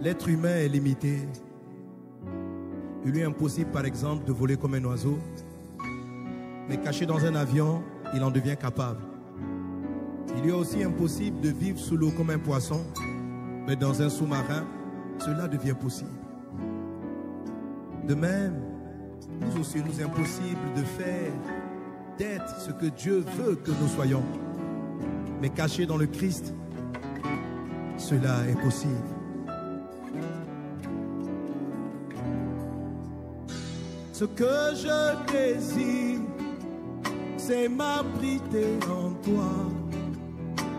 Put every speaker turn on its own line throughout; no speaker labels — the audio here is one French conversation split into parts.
L'être humain est limité. Il lui est impossible, par exemple, de voler comme un oiseau. Mais caché dans un avion, il en devient capable. Il lui est aussi impossible de vivre sous l'eau comme un poisson. Mais dans un sous-marin, cela devient possible. De même, nous aussi, il nous est impossible de faire, d'être ce que Dieu veut que nous soyons. Mais caché dans le Christ, cela est possible. Ce que je désire, c'est m'abriter en toi,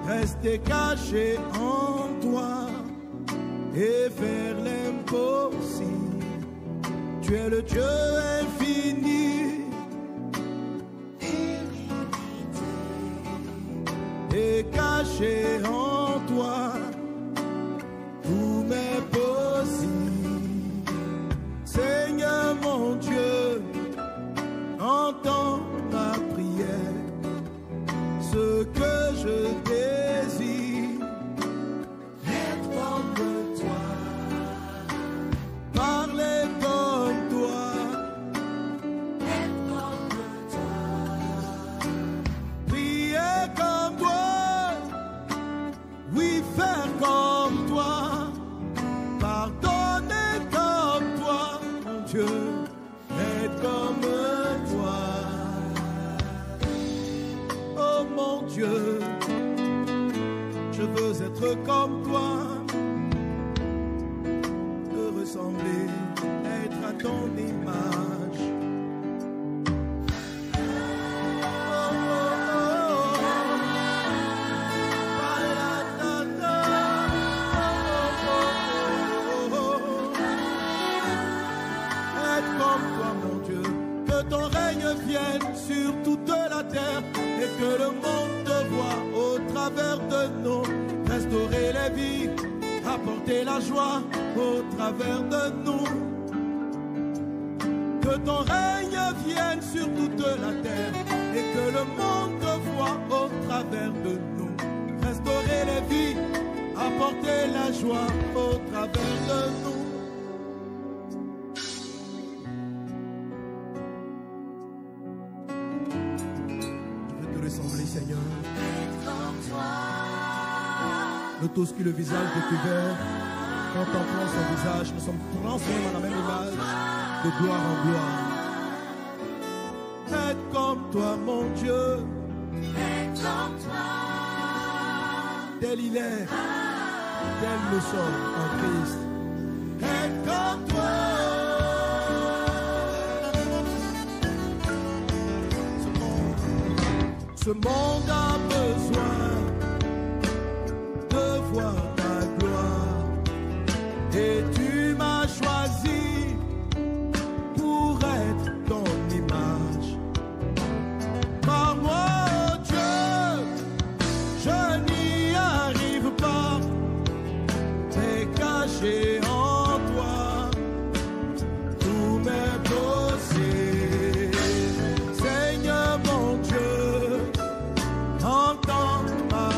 rester caché en toi et faire l'impossible. Tu es le Dieu infini, et caché en toi, tout m'est possible. Seigneur mon Dieu, entends ma prière. Ce que je désire, être comme toi, parler comme toi, être comme toi, prier comme toi, oui, faire comme toi, pardonner comme toi, mon Dieu, être comme toi. Oh mon Dieu, je veux être comme toi, te ressembler, être à ton image. Être comme toi, mon Dieu, que ton règne vienne sur toute la terre et que le monde te voie au travers de nous, restaurer les vies, apporter la joie au travers de nous. Que ton règne vienne sur toute la terre et que le monde te voie au travers de nous, restaurer les vies, apporter la joie au travers de nous. Ressembler, Seigneur. Nous tous qui le visage découvert, contemplant son visage, nous sommes transformés dans la même image, de gloire en gloire. Être comme toi, mon Dieu. Être comme toi. Tel il est, tel nous sommes en Christ. Être comme toi. Ce monde a besoin de voir ta gloire et tu m'as choisi pour être ton image. Par moi, oh Dieu, je n'y arrive pas, mais caché en toi, tout m'est possible. Seigneur mon Dieu, entends ma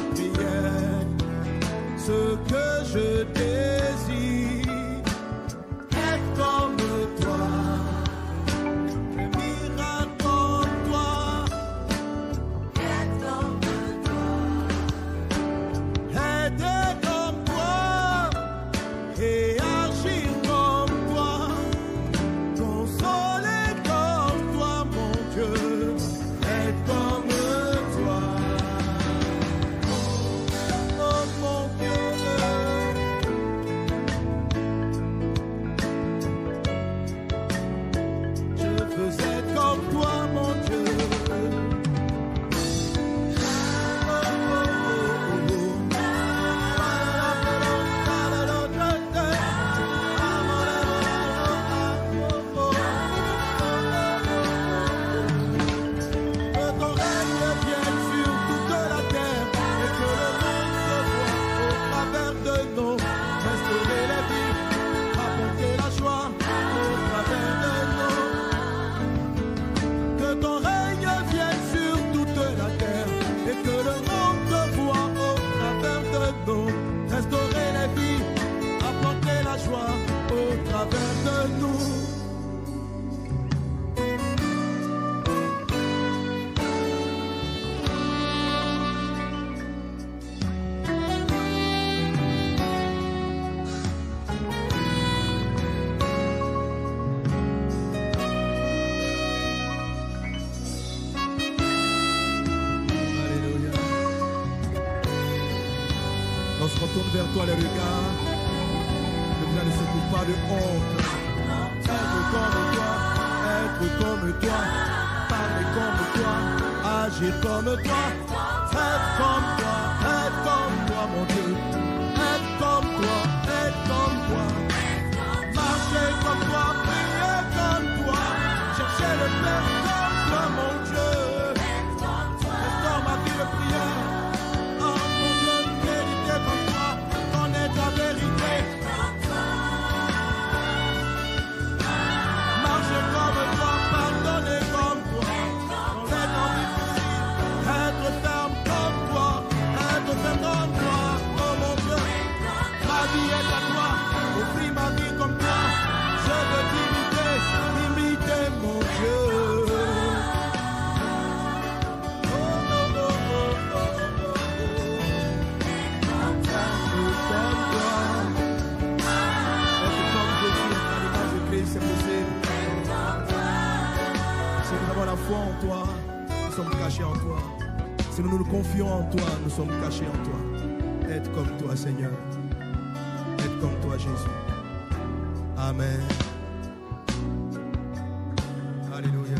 tourne vers toi les regards. Le visage ne se couvre pas de honte. Être comme toi, parler comme toi, agir comme toi, être comme toi, mon Dieu. Être comme toi, marcher comme toi, prier comme toi, chercher le Père comme toi, mon Dieu. Restaure ma vie de prière. Oh mon Dieu, méditer comme toi, connaître la vérité. Marcher comme toi, pardonner comme toi, sans être en difficile, être ferme comme toi, oh mon Dieu. Ma vie est à toi, offris ma vie comme toi, je veux t'imiter, mon Dieu. C'est possible. Si nous avons la foi en toi, nous sommes cachés en toi. Si nous nous confions en toi, nous sommes cachés en toi. Être comme toi, Seigneur. Être comme toi, Jésus. Amen. Alléluia.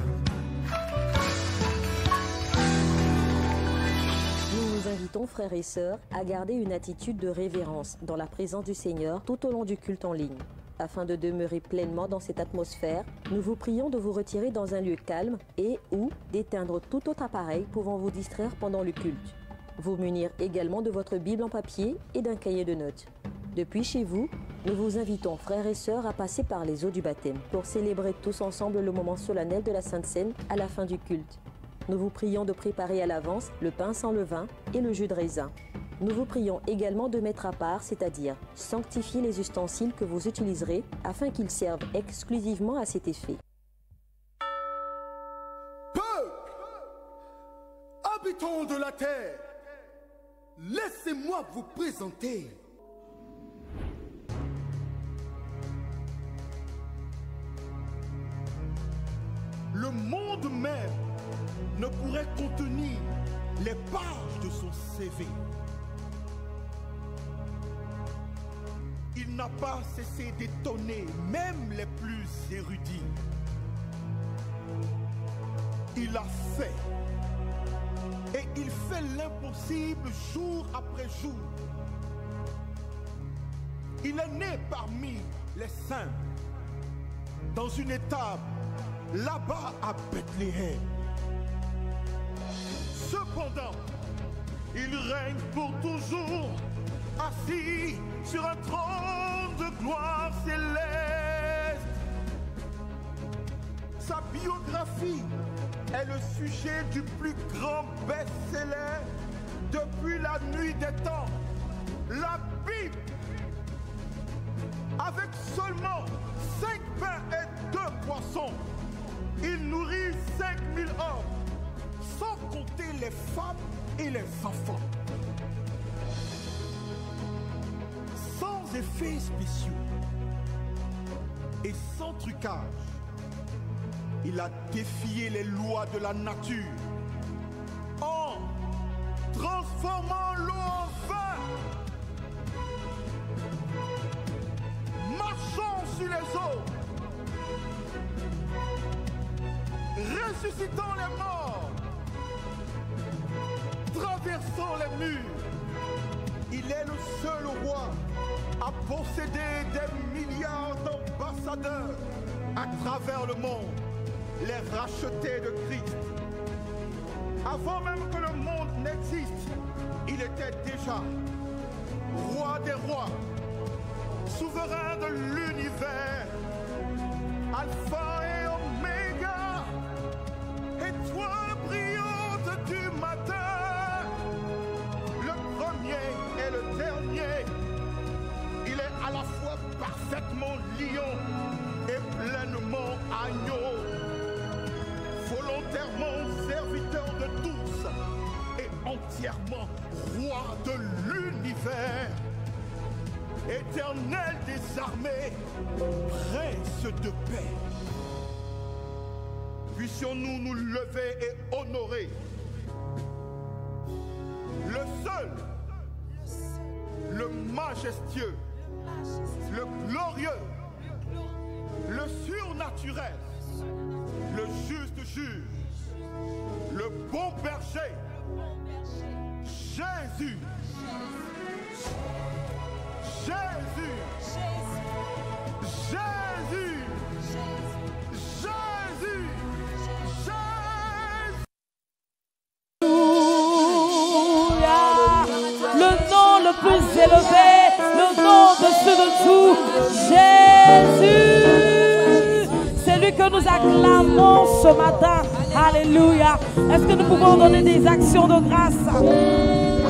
Nous vous invitons, frères et sœurs, à garder une attitude de révérence dans la présence du Seigneur tout au long du culte en ligne. Afin de demeurer pleinement dans cette atmosphère, nous vous prions de vous retirer dans un lieu calme et ou d'éteindre tout autre appareil pouvant vous distraire pendant le culte. Vous munir également de votre Bible en papier et d'un cahier de notes. Depuis chez vous, nous vous invitons, frères et sœurs, à passer par les eaux du baptême pour célébrer tous ensemble le moment solennel de la Sainte Seine à la fin du culte. Nous vous prions de préparer à l'avance le pain sans levain et le jus de raisin. Nous vous prions également de mettre à part, c'est-à-dire sanctifier les ustensiles que vous utiliserez afin qu'ils servent exclusivement à cet effet.
Peuple, habitants de la terre, laissez-moi vous présenter le monde même ne pourrait contenir les pages de son CV. Il n'a pas cessé d'étonner même les plus érudits. Il a fait et il fait l'impossible jour après jour. Il est né parmi les saints dans une étable là-bas à Bethléem. Cependant, il règne pour toujours, assis sur un trône de gloire céleste. Sa biographie est le sujet du plus grand best-seller depuis la nuit des temps, la Bible. Avec seulement 5 pains et 2 poissons, il nourrit 5000 hommes, sans compter les femmes et les enfants. Sans effets spéciaux et sans trucage, il a défié les lois de la nature en transformant l'eau en vin, marchant sur les eaux, ressuscitant les morts, traversant les murs. Il est le seul roi à posséder des milliards d'ambassadeurs à travers le monde, les rachetés de Christ. Avant même que le monde n'existe, il était déjà roi des rois, souverain de l'univers, alpha et oméga, étoile brillante du matin, le premier et le dernier. Il est à la fois parfaitement lion et pleinement agneau, volontairement serviteur de tous et entièrement roi de l'univers, éternel des armées, prince de paix. Puissions-nous nous lever et honorer le seul, le majestueux, le glorieux, le surnaturel, le juste juge, le bon berger, Jésus. Jésus. Jésus. Jésus.
Le nom le plus élevé, le nom au-dessus de tout, Jésus. C'est lui que nous acclamons ce matin. Alléluia. Est-ce que nous pouvons donner des actions de grâce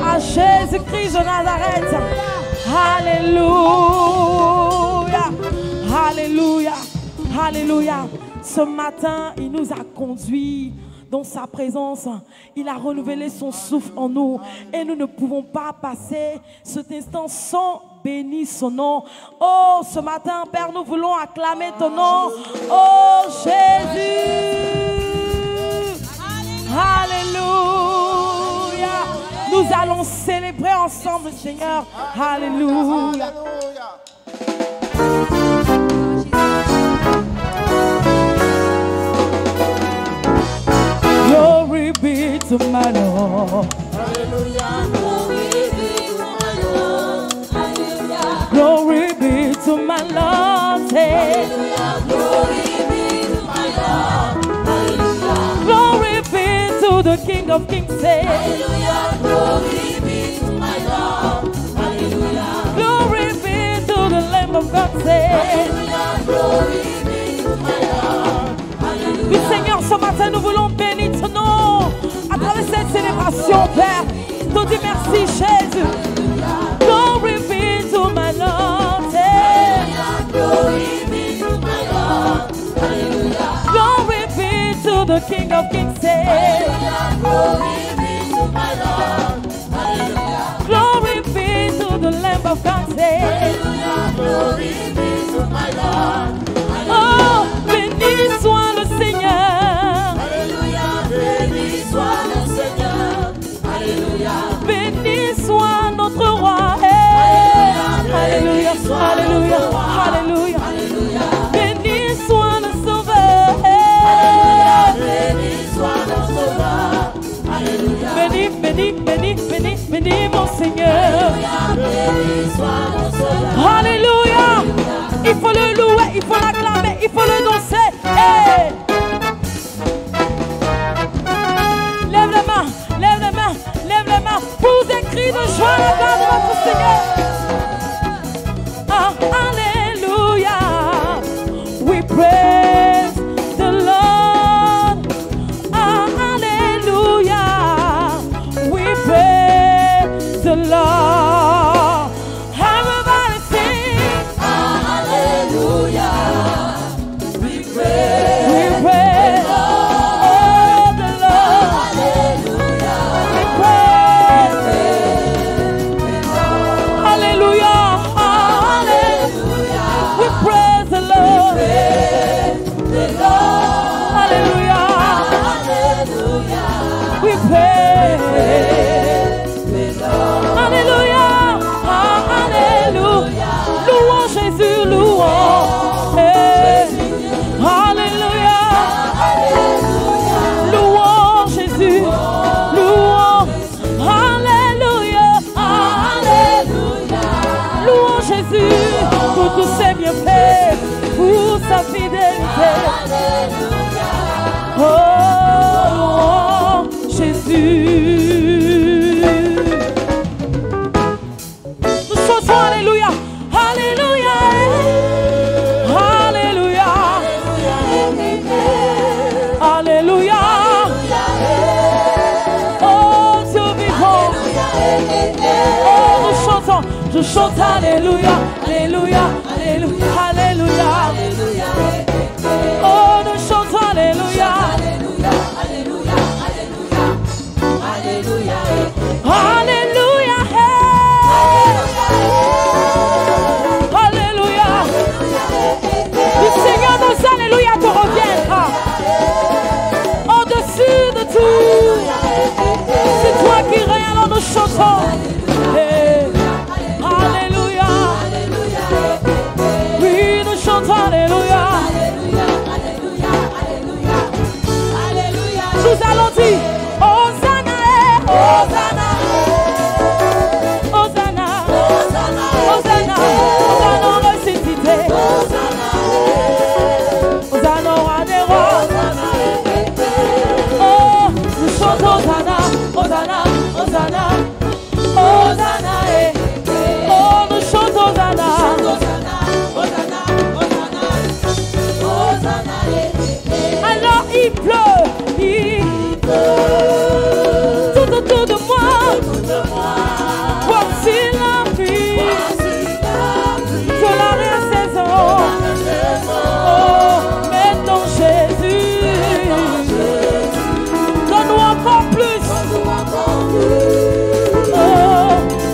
à Jésus-Christ de Nazareth? Alléluia. Alléluia. Alléluia. Ce matin, il nous a conduits dans sa présence. Il a renouvelé son souffle en nous. Et nous ne pouvons pas passer cet instant sans bénir son nom. Oh, ce matin, Père, nous voulons acclamer ton nom. Oh, Jésus. Alléluia. Nous allons célébrer ensemble, Seigneur. Alléluia. Glory be to my Lord.
Hallelujah. Glory be to my Lord. Hallelujah.
Glory be to my Lord.
Hallelujah. Glory be to my Lord. Hallelujah.
Glory be to the King of Kings.
Hallelujah. Glory be to my Lord. Hallelujah.
Glory be to the Lamb of God.
Hallelujah. Glory be to my Lord.
Oui, Seigneur, ce matin, nous voulons bénir ton nom à travers cette célébration, Père. Nous dis merci, Jésus. Glory be to my Lord.
Glory be to my Lord. Hallelujah.
Glory be to the King of Kings.
Glory be to my Lord. Hallelujah.
Glory be to the Lamb of God.
Glory be to my Lord.
Oh, béni soit le Seigneur.
Alléluia. Béni soit le Seigneur. Alléluia.
Béni soit notre roi. Alléluia. Alléluia. Alléluia. Béni soit le Sauveur.
Béni soit le Sauveur. Alléluia.
Béni, béni, béni, béni, béni mon Seigneur.
Béni soit le Sauveur.
Alléluia. Il faut le louer, il faut l'acclamer, il faut le danser. Hey. Lève les mains, lève les mains, lève les mains. Pour des cris de joie, la gloire de notre Seigneur. Ah, alléluia. We praise the Lord. Ah, alléluia. We praise the Lord. Everybody sing.
Alléluia. We
We
pray.
praise oh, the Lord.
Alléluia.
We praise. Hallelujah.
Alléluia.
We praise the Lord.
The Lord.
Hallelujah.
Alléluia.
We praise. Alléluia. Alléluia. Louons Jésus, louons. Hey. Alléluia. Louons Jésus. Louons. Alléluia. Louons Jésus pour tous ses bienfaits, pour sa fidélité. Oh, louons Jésus. Nous chantons Alléluia. Alléluia. Alléluia. Alléluia. Oh, Dieu vivant. Oh, nous chantons. Je chante Alléluia. Alléluia. Alléluia. Alléluia. Oh, nous chantons Alléluia. Alléluia. Alléluia. Le Seigneur, nos Alléluia te reviennent. Au-dessus de tout. C'est toi qui règnes, alors nous chantons. Hey. Nous allons dire Hosanna, Hosanna, Hosanna, Hosanna, Hosanna, Hosanna, ressuscité, Hosanna, roi des rois. Oh, nous chantons Hosanna, Hosanna, Hosanna, Hosanna, oh, nous chantons Hosanna, Hosanna, Hosanna, Hosanna. Alors il pleut, tout autour de moi. Voici la pluie de la saison. Oh, maintenant Jésus, donne-nous encore plus. Oh,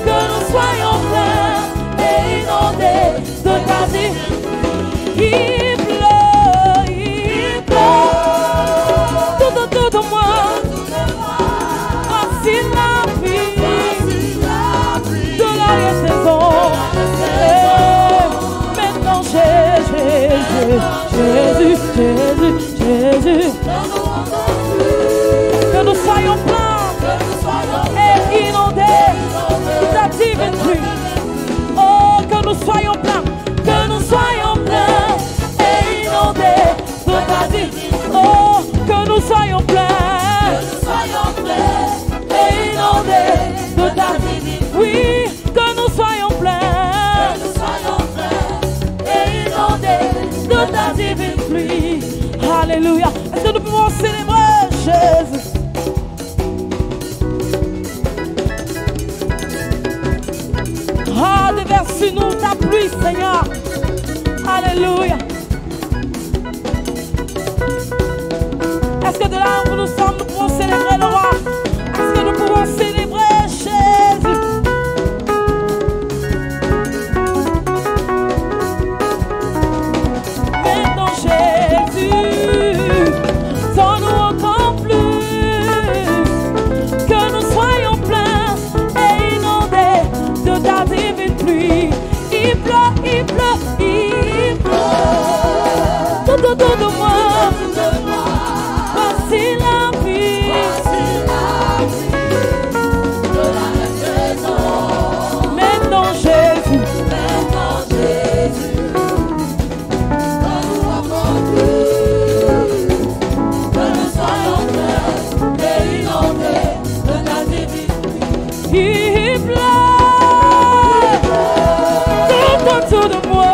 que nous soyons pleins et inondés de ta vie. Il pleut tout autour de moi. Voici la pluie de la saison. Maintenant Jésus, Jésus, Jésus, que nous soyons pleins et inondés de ta divine pluie. Oh, que nous soyons pleins et inondés de ta divine. Oh, que nous soyons pleins et inondés de ta divine. Oui, que nous soyons pleins et inondés de ta divine pluie. Alléluia. Est-ce que nous pouvons célébrer Jésus? Ah, déverse-nous ta pluie, Seigneur. Alléluia. Est-ce que de là où nous sommes, nous pouvons célébrer le roi? Est-ce que nous pouvons célébrer Jésus? Maintenant Jésus, donne-nous encore plus, que nous soyons pleins et inondés de ta divine pluie. Il pleut, il pleut, il pleut tout autour de moi. Voici la pluie de la saison. Maintenant Jésus, donne-nous encore plus, que nous soyons pleins et inondés de ta divine pluie. Il pleut tout autour de moi.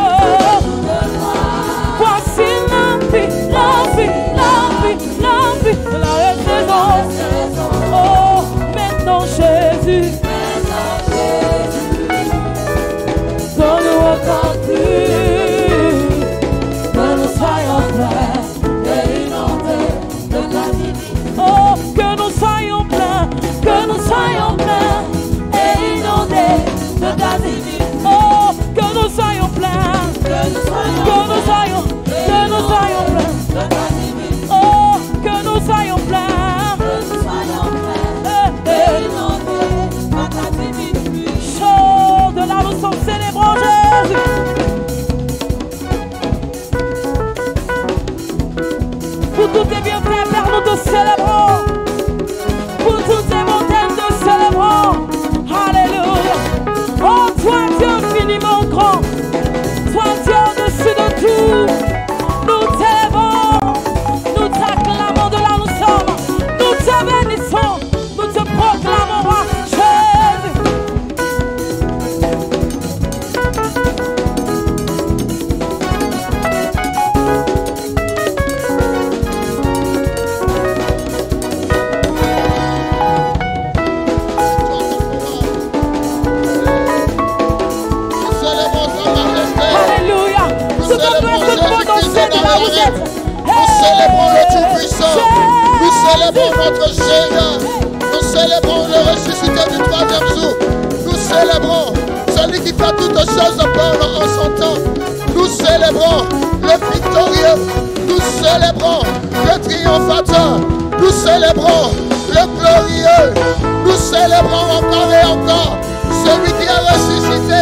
Voici la pluie, la pluie, la pluie, la pluie de la saison. Oh, maintenant Jésus, donne-nous encore plus, que nous soyons pleins et inondés de ta divine. Oh, que nous soyons pleins et inondés de ta divine. Oh, que nous soyons pleins, que nous soyons pleins de ta divine. Oh, que nous soyons pleins et inondés de ta divine pluie. Chaud de là nous sommes célébrants Jésus. Pour tous tes bienfaits, Père, nous te célébrons. Pour toutes tes bontés, nous te célébrons. Alléluia. Oh, toi, Dieu infiniment grand, toi, Dieu au-dessus de tout, nous t'élevons, nous t'acclamons de là où nous sommes, nous te bénissons, nous te proclamons, roi Jésus.
Nous célébrons le Tout-Puissant. Nous célébrons notre Seigneur. Nous célébrons le ressuscité du troisième jour. Nous célébrons celui qui fait toutes choses bonnes en son temps. Nous célébrons le victorieux. Nous célébrons le triomphateur. Nous célébrons le glorieux. Nous célébrons encore et encore celui qui a ressuscité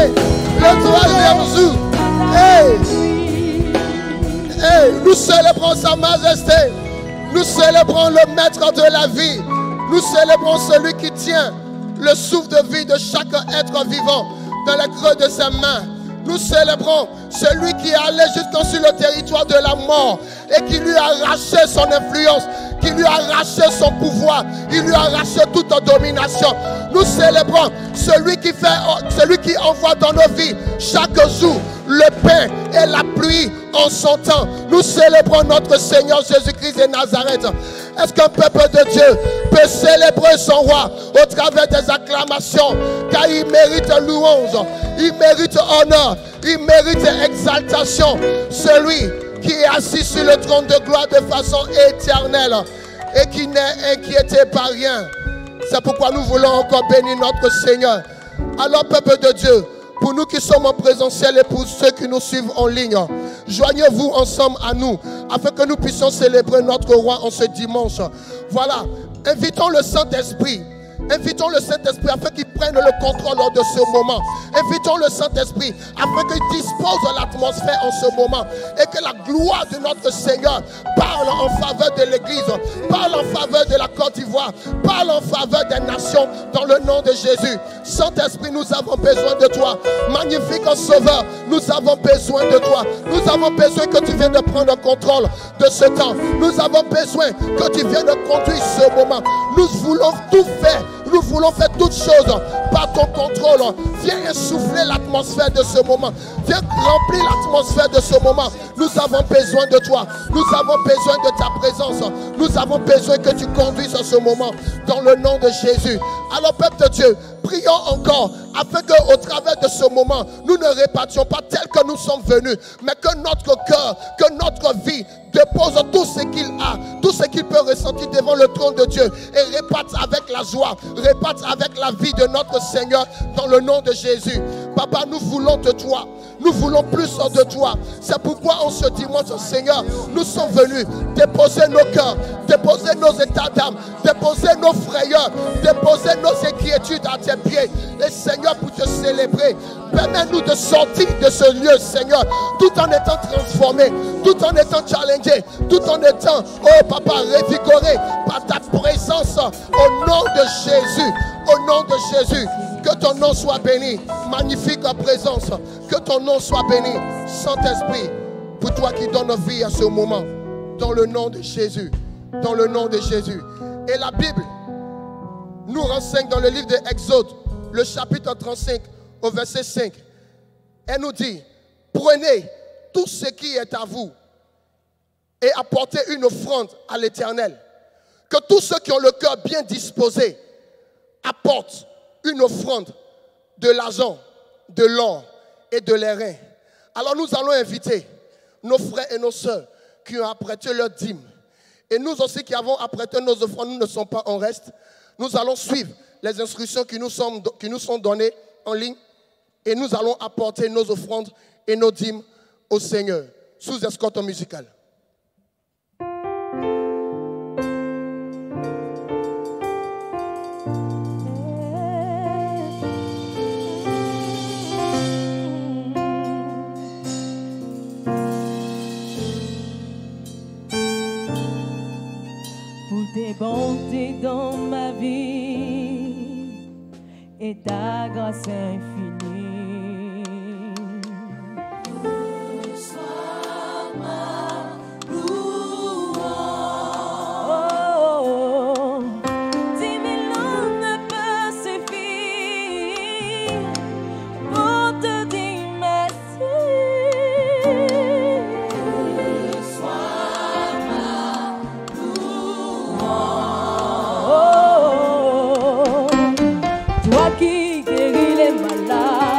le troisième jour. Nous célébrons sa majesté. Nous célébrons le maître de la vie. Nous célébrons celui qui tient le souffle de vie de chaque être vivant dans le creux de sa main. Nous célébrons celui qui est allé jusqu'en sur le territoire de la mort et qui lui a arraché son influence, qui lui a arraché son pouvoir, il lui a arraché toute domination. Nous célébrons celui qui envoie dans nos vies chaque jour le pain et la pluie en son temps. Nous célébrons notre Seigneur Jésus-Christ de Nazareth. Est-ce qu'un peuple de Dieu peut célébrer son roi au travers des acclamations? Car il mérite louange, il mérite honneur, il mérite exaltation. Celui qui est assis sur le trône de gloire de façon éternelle et qui n'est inquiété par rien. C'est pourquoi nous voulons encore bénir notre Seigneur. Alors, peuple de Dieu, pour nous qui sommes en présentiel et pour ceux qui nous suivent en ligne, joignez-vous ensemble à nous afin que nous puissions célébrer notre roi en ce dimanche. Voilà, invitons le Saint-Esprit. Invitons le Saint-Esprit afin qu'il prenne le contrôle lors de ce moment. Invitons le Saint-Esprit afin qu'il dispose de l'atmosphère en ce moment. Et que la gloire de notre Seigneur parle en faveur de l'Église, parle en faveur de la Côte d'Ivoire, parle en faveur des nations dans le nom de Jésus. Saint-Esprit, nous avons besoin de toi. Magnifique Sauveur, nous avons besoin de toi. Nous avons besoin que tu viennes de prendre le contrôle de ce temps. Nous avons besoin que tu viennes de conduire ce moment. Nous voulons tout faire. Nous voulons faire toutes choses par ton contrôle. Viens insouffler l'atmosphère de ce moment. Viens remplir l'atmosphère de ce moment. Nous avons besoin de toi. Nous avons besoin de ta présence. Nous avons besoin que tu conduises ce moment dans le nom de Jésus. Alors, peuple de Dieu, prions encore afin qu'au travers de ce moment, nous ne répartions pas tel que nous sommes venus, mais que notre cœur, que notre vie dépose tout ce qu'il a, tout ce qu'il peut ressentir devant le trône de Dieu et réparte avec la joie, réparte avec la vie de notre Seigneur dans le nom de Jésus. Papa, nous voulons de toi. Nous voulons plus de toi. C'est pourquoi en ce dimanche, Seigneur, nous sommes venus déposer nos cœurs, déposer nos états d'âme, déposer nos frayeurs, déposer nos inquiétudes à tes pieds. Et Seigneur, pour te célébrer, permets-nous de sortir de ce lieu, Seigneur, tout en étant transformés, tout en étant challengés, tout en étant, oh Papa, revigorés par ta présence au nom de Jésus. Au nom de Jésus, que ton nom soit béni. Magnifique présence, que ton nom soit béni. Saint-Esprit, pour toi qui donnes vie à ce moment, dans le nom de Jésus, dans le nom de Jésus. Et la Bible nous renseigne dans le livre de Exode, le chapitre 35, au verset 5. Elle nous dit, prenez tout ce qui est à vous et apportez une offrande à l'Éternel. Que tous ceux qui ont le cœur bien disposé apportent une offrande de l'argent, de l'or et de l'airain. Alors nous allons inviter nos frères et nos sœurs qui ont apprêté leur dîme. Et nous aussi qui avons apprêté nos offrandes, nous ne sommes pas en reste. Nous allons suivre les instructions qui nous sont données en ligne. Et nous allons apporter nos offrandes et nos dîmes au Seigneur, sous escorte musicale.
Tes bontés dans ma vie et ta grâce infinie.
Sois ma louange.
Oh, 10 000 ans ne peut suffire pour te dire merci. Toi qui guéris les malades,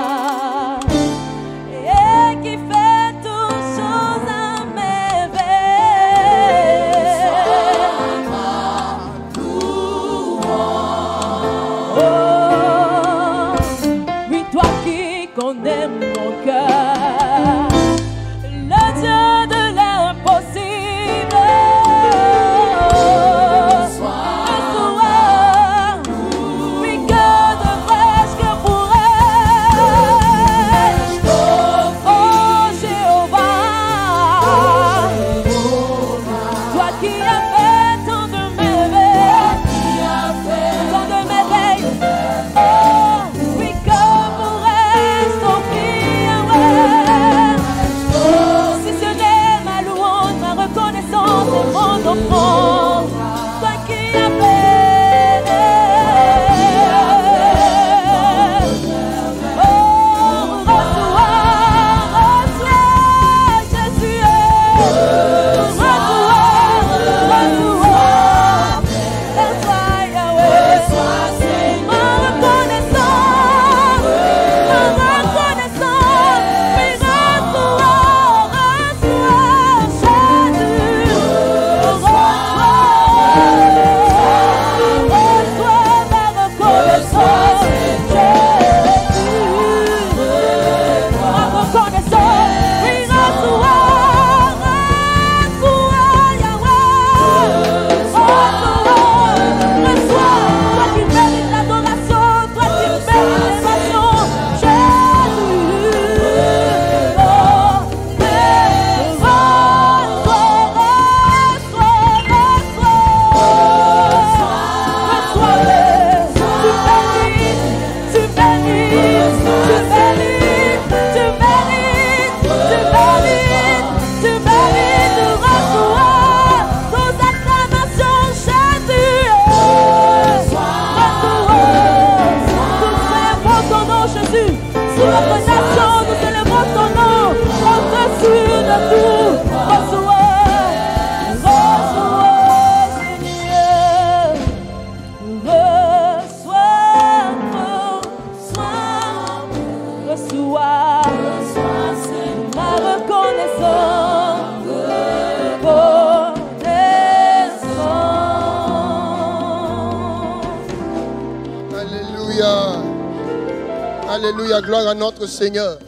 Alléluia. Alléluia. Gloire à notre Seigneur.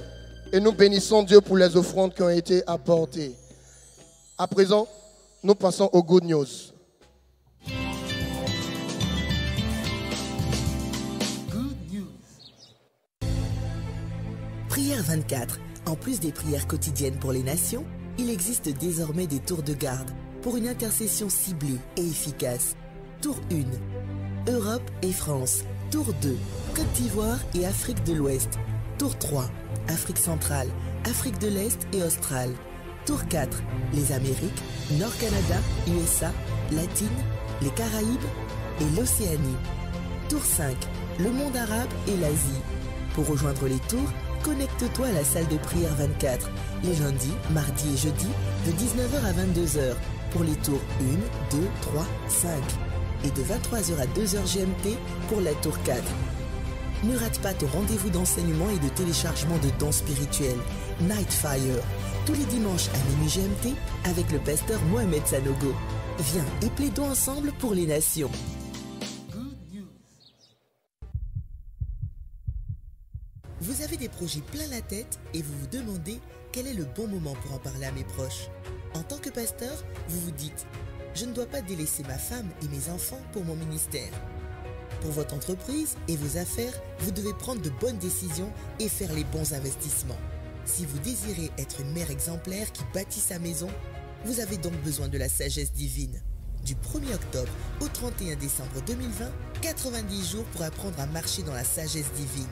Et nous bénissons Dieu pour les offrandes qui ont été apportées. À présent, nous passons aux good news.
Prière 24. En plus des prières quotidiennes pour les nations, il existe désormais des tours de garde pour une intercession ciblée et efficace. Tour 1, Europe et France. Tour 2, Côte d'Ivoire et Afrique de l'Ouest. Tour 3, Afrique centrale, Afrique de l'Est et australe. Tour 4, les Amériques, Nord-Canada, USA, Latine, les Caraïbes et l'Océanie. Tour 5, le monde arabe et l'Asie. Pour rejoindre les tours, connecte-toi à la salle de prière 24, les lundis, mardis et jeudis, de 19h à 22h, pour les tours 1, 2, 3, 5, et de 23h à 2h GMT pour la tour 4. Ne rate pas ton rendez-vous d'enseignement et de téléchargement de dons spirituels, Night Fire, tous les dimanches à minuit GMT, avec le pasteur Mohamed Sanogo. Viens et plaidons ensemble pour les nations. Vous avez des projets plein la tête et vous vous demandez quel est le bon moment pour en parler à mes proches. En tant que pasteur, vous vous dites « Je ne dois pas délaisser ma femme et mes enfants pour mon ministère ». Pour votre entreprise et vos affaires, vous devez prendre de bonnes décisions et faire les bons investissements. Si vous désirez être une mère exemplaire qui bâtit sa maison, vous avez donc besoin de la sagesse divine. Du 1er octobre au 31 décembre 2020, 90 jours pour apprendre à marcher dans la sagesse divine.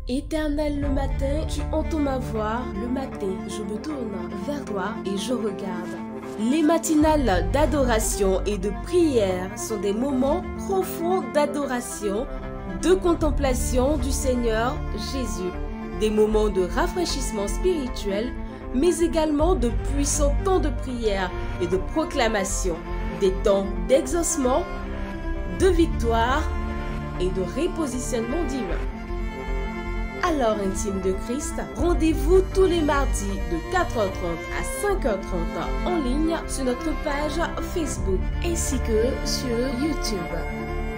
Éternel, le matin, tu entends ma voix. Le matin, je me tourne vers toi et je regarde. Les matinales d'adoration et de prière sont des moments profonds d'adoration, de contemplation du Seigneur Jésus. Des moments de rafraîchissement spirituel, mais également de puissants temps de prière et de proclamation. Des temps d'exaucement, de victoire et de repositionnement divin. Alors intime de Christ, rendez-vous tous les mardis de 4h30 à 5h30 en ligne sur notre page Facebook ainsi que sur YouTube.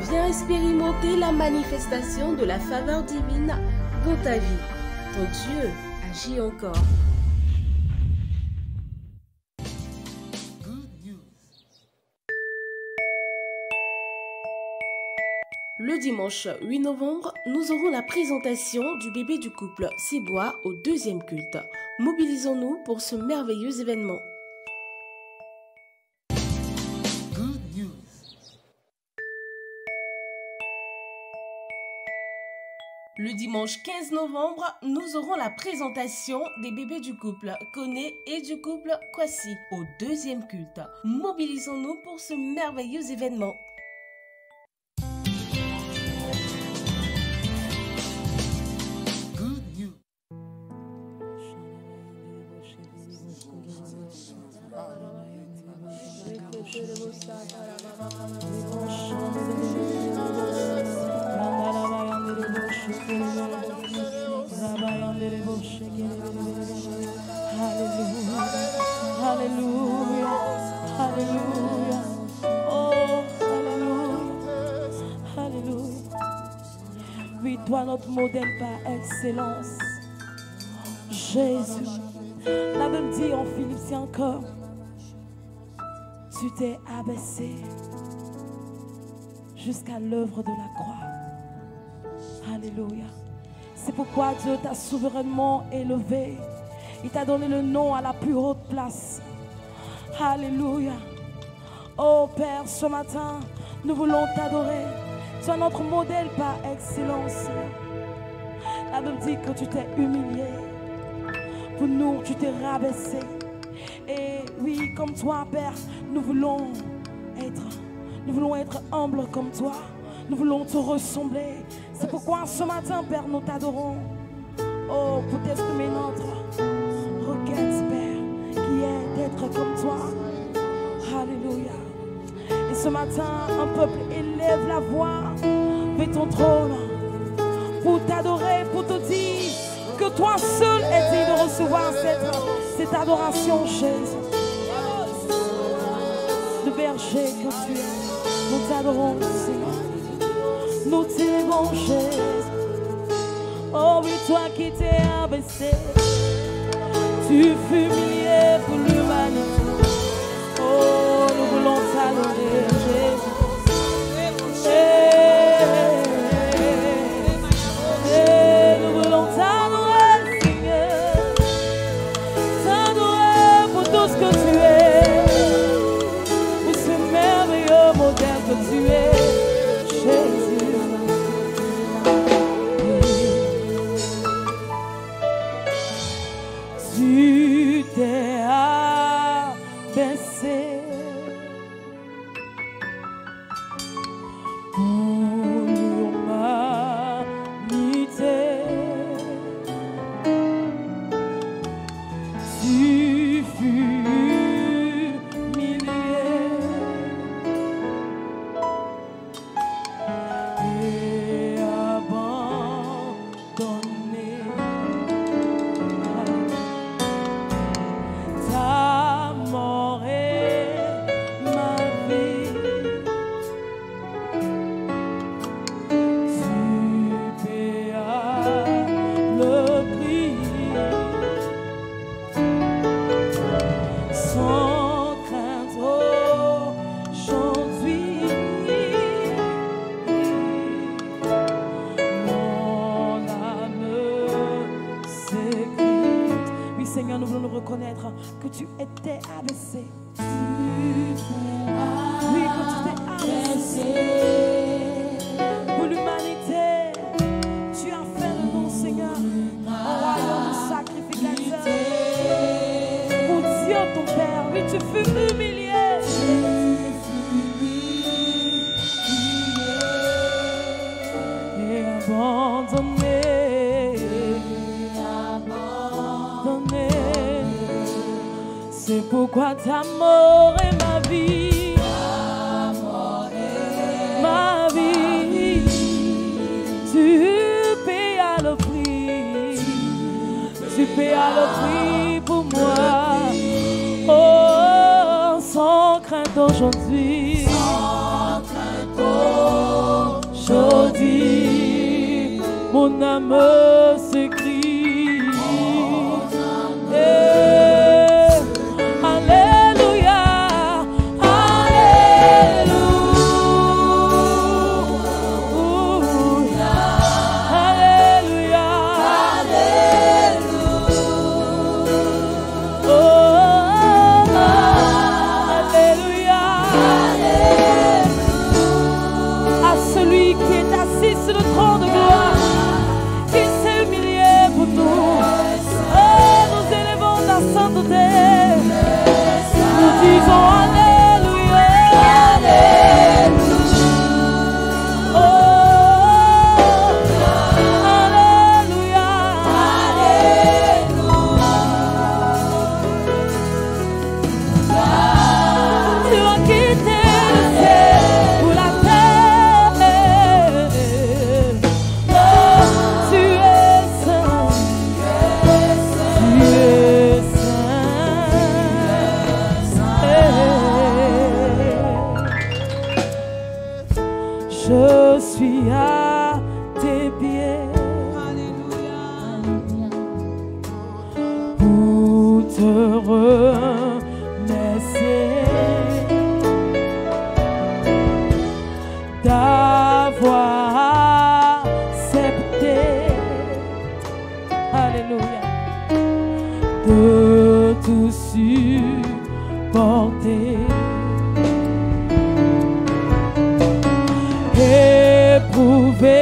Viens expérimenter la manifestation de la faveur divine dans ta vie. Ton Dieu agit encore. Le dimanche 8 novembre, nous aurons la présentation du bébé du couple Cibois au 2e culte. Mobilisons-nous pour ce merveilleux événement. Le dimanche 15 novembre, nous aurons la présentation des bébés du couple Koné et du couple Kwasi au 2e culte. Mobilisons-nous pour ce merveilleux événement.
Alléluia, alléluia, oh alléluia, alléluia. Oui, toi notre modèle par excellence, Jésus. La Bible dit en Philippiens encore, tu t'es abaissé jusqu'à l'œuvre de la croix. Alléluia. C'est pourquoi Dieu t'a souverainement élevé. Il t'a donné le nom à la plus haute place. Alléluia. Oh Père, ce matin, nous voulons t'adorer. Tu es notre modèle par excellence. La Bible dit que tu t'es humilié. Pour nous, tu t'es rabaissé. Et oui, comme toi, Père, nous voulons être humbles comme toi. Nous voulons te ressembler. C'est pourquoi ce matin, Père, nous t'adorons. Oh, pour t'exprimer notre requête, Père, qui est d'être comme toi. Alléluia. Et ce matin, un peuple élève la voix occuper ton trône, pour t'adorer, pour te dire que toi seul es digne de recevoir cette adoration, Jésus. Le berger que tu es, nous t'adorons, Seigneur. Nous t'aimons, Jésus. Oh oui, toi qui t'es abaissé, tu fus humilié pour l'humanité. Oh, nous voulons t'adorer, Jésus. Nous voulons t'adorer, Seigneur. T'adorer pour tout ce que tu es, pour ce merveilleux modèle que tu es, Jésus. Tu t'es abaissé pour l'humanité. Tu fus humilié et abandonné. Ta mort est ma vie. Tu payas le prix sans crainte aujourd'hui. Mon âme s'écrie. Oui, Seigneur, nous voulons nous reconnaître que tu étais abaissé. Oui, que tu t'es abaissé pour l'humanité. Tu as fait de nous, Seigneur, un royaume sacrificateur. Pour Dieu, ton Père, oui, tu fus humilié. Et abandonné. C'est pourquoi ta mort est ma vie. Ma vie. Tu payas le prix. Tu payas le prix pour moi. Oh, sans crainte aujourd'hui. Aujourd'hui, mon âme s'écrie. Alléluia, Alléluia, Alléluia, oh, Alléluia, à celui qui est assis sur le trône de gloire, qui s'est humilié pour nous. Oh, nous élevons ta sainteté. Nous disons Alléluia, Alléluia, oh, Alléluia, Alléluia. Tu as quitté le ciel pour la terre. Oh, tu es saint, tu es saint. Je suis à tes pieds pour te remercier d'avoir accepté, alléluia, de tout supporter. Éprouvé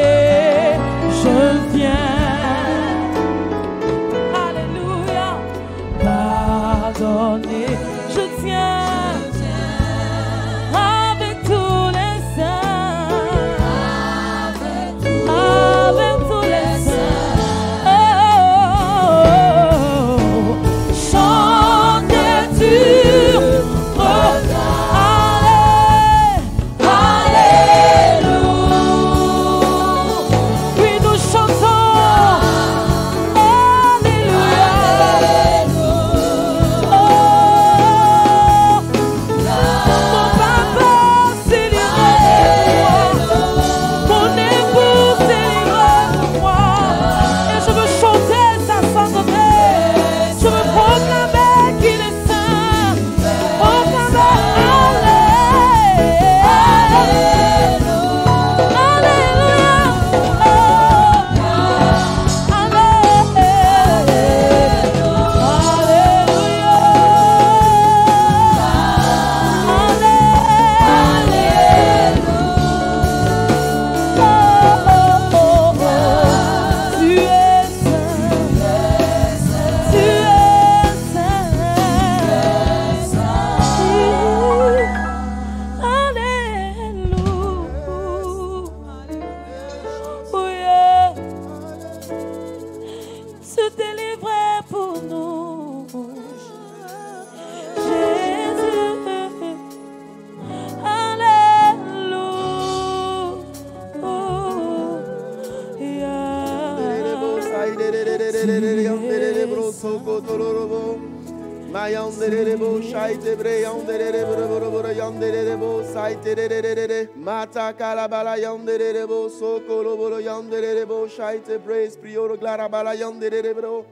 Mayanderebo shaite bre yanderebo yanderebo saite mata kalabala yanderebo sokolo bolo yanderebo shaite bre prioro glarabala yanderebo.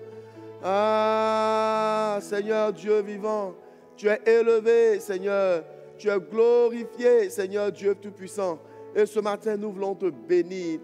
Ah, Seigneur Dieu vivant, tu es élevé, Seigneur, tu es glorifié, Seigneur Dieu Tout-Puissant. Et ce matin, nous voulons te bénir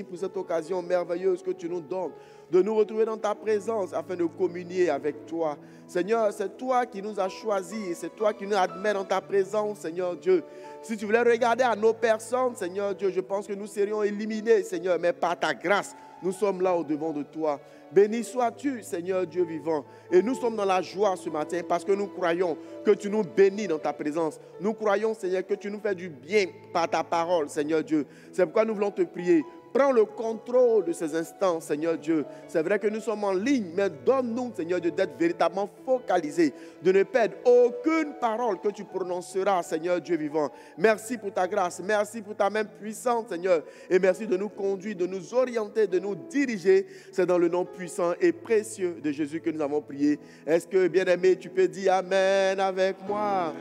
pour cette occasion merveilleuse que tu nous donnes, de nous retrouver dans ta présence afin de communier avec toi. Seigneur, c'est toi qui nous as choisis, c'est toi qui nous admets dans ta présence, Seigneur Dieu. Si tu voulais regarder à nos personnes, Seigneur Dieu, je pense que nous serions éliminés, Seigneur, mais par ta grâce, nous sommes là au-devant de toi. Béni sois-tu, Seigneur Dieu vivant. Et nous sommes dans la joie ce matin parce que nous croyons que tu nous bénis dans ta présence. Nous croyons, Seigneur, que tu nous fais du bien par ta parole, Seigneur Dieu. C'est pourquoi nous voulons te prier. Prends le contrôle de ces instants, Seigneur Dieu. C'est vrai que nous sommes en ligne, mais donne-nous, Seigneur Dieu, d'être véritablement focalisés, de ne perdre aucune parole que tu prononceras, Seigneur Dieu vivant. Merci pour ta grâce, merci pour ta main puissante, Seigneur, et merci de nous conduire, de nous orienter, de nous diriger. C'est dans le nom puissant et précieux de Jésus que nous avons prié. Est-ce que, bien-aimé, tu peux dire Amen avec moi?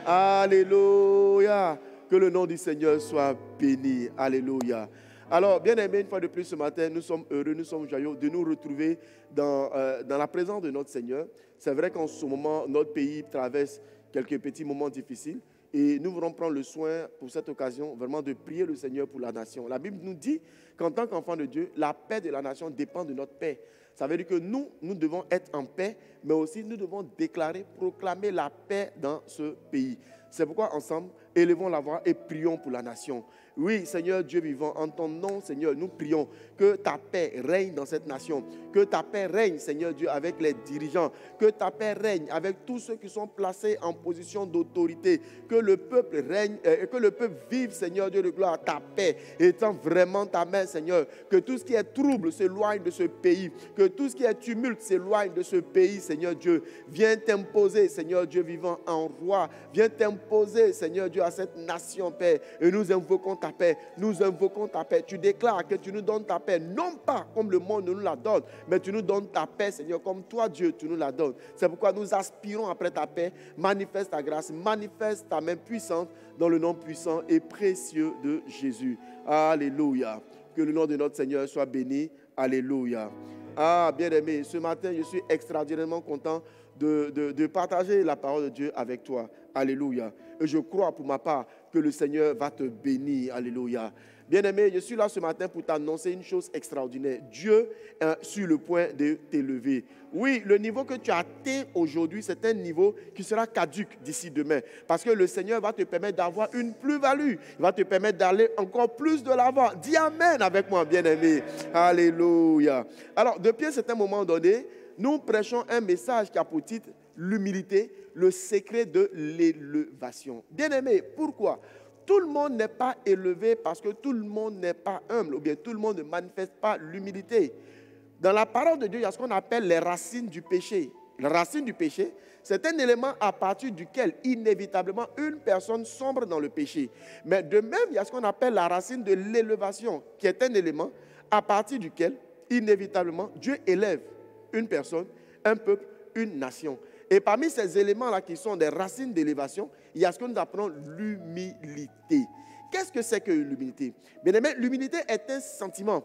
Alléluia. Que le nom du Seigneur soit béni. Alléluia. Alors, bien aimé, une fois de plus ce matin, nous sommes heureux, nous sommes joyeux de nous retrouver dans la présence de notre Seigneur. C'est vrai qu'en ce moment, notre pays traverse quelques petits moments difficiles et nous voulons prendre le soin pour cette occasion vraiment de prier le Seigneur pour la nation. La Bible nous dit qu'en tant qu'enfants de Dieu, la paix de la nation dépend de notre paix. Ça veut dire que nous devons être en paix, mais aussi nous devons déclarer, proclamer la paix dans ce pays. C'est pourquoi ensemble, élevons la voix et prions pour la nation. Oui, Seigneur Dieu vivant, en ton nom, Seigneur, nous prions que ta paix règne dans cette nation. Que ta paix règne, Seigneur Dieu, avec les dirigeants. Que ta paix règne avec tous ceux qui sont placés en position d'autorité. Que le peuple règne, que le peuple vive, Seigneur Dieu de gloire, ta paix. Étends vraiment ta main, Seigneur. Que tout ce qui est trouble s'éloigne de ce pays. Que tout ce qui est tumulte s'éloigne de ce pays, Seigneur Dieu. Viens t'imposer, Seigneur Dieu vivant, en roi. Viens t'imposer, Seigneur Dieu, à cette nation, Père. Et nous invoquons ta paix. Nous invoquons ta paix. Tu déclares que tu nous donnes ta paix, non pas comme le monde nous la donne, mais tu nous donnes ta paix, Seigneur, comme toi, Dieu, tu nous la donnes. C'est pourquoi nous aspirons après ta paix. Manifeste ta grâce, manifeste ta main puissante dans le nom puissant et précieux de Jésus. Alléluia. Que le nom de notre Seigneur soit béni. Alléluia. Ah, bien-aimé, ce matin, je suis extraordinairement content de partager la parole de Dieu avec toi. Alléluia. Et je crois pour ma part que le Seigneur va te bénir. Alléluia. Bien-aimé, je suis là ce matin pour t'annoncer une chose extraordinaire. Dieu est sur le point de t'élever. Oui, le niveau que tu as atteint aujourd'hui, c'est un niveau qui sera caduc d'ici demain. Parce que le Seigneur va te permettre d'avoir une plus-value. Il va te permettre d'aller encore plus de l'avant. Dis Amen avec moi, bien-aimé. Alléluia. Alors, depuis un certain moment donné, nous prêchons un message qui a pour titre l'humilité, le secret de l'élévation. Bien-aimé, pourquoi? Tout le monde n'est pas élevé parce que tout le monde n'est pas humble ou bien tout le monde ne manifeste pas l'humilité. Dans la parole de Dieu, il y a ce qu'on appelle les racines du péché. La racine du péché, c'est un élément à partir duquel, inévitablement, une personne sombre dans le péché. Mais de même, il y a ce qu'on appelle la racine de l'élévation, qui est un élément à partir duquel, inévitablement, Dieu élève une personne, un peuple, une nation. Et parmi ces éléments-là qui sont des racines d'élévation, il y a ce que nous appelons l'humilité. Qu'est-ce que c'est que l'humilité? Bien aimé, l'humilité est un sentiment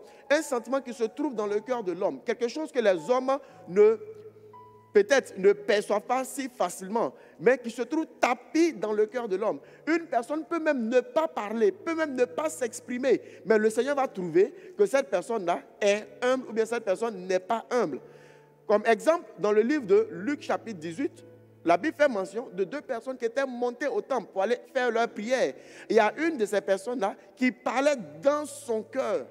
qui se trouve dans le cœur de l'homme, quelque chose que les hommes peut-être ne perçoivent pas si facilement, mais qui se trouve tapis dans le cœur de l'homme. Une personne peut même ne pas parler, peut même ne pas s'exprimer, mais le Seigneur va trouver que cette personne-là est humble ou bien cette personne n'est pas humble. Comme exemple, dans le livre de Luc chapitre 18, la Bible fait mention de deux personnes qui étaient montées au temple pour aller faire leur prière. Il y a une de ces personnes-là qui parlait dans son cœur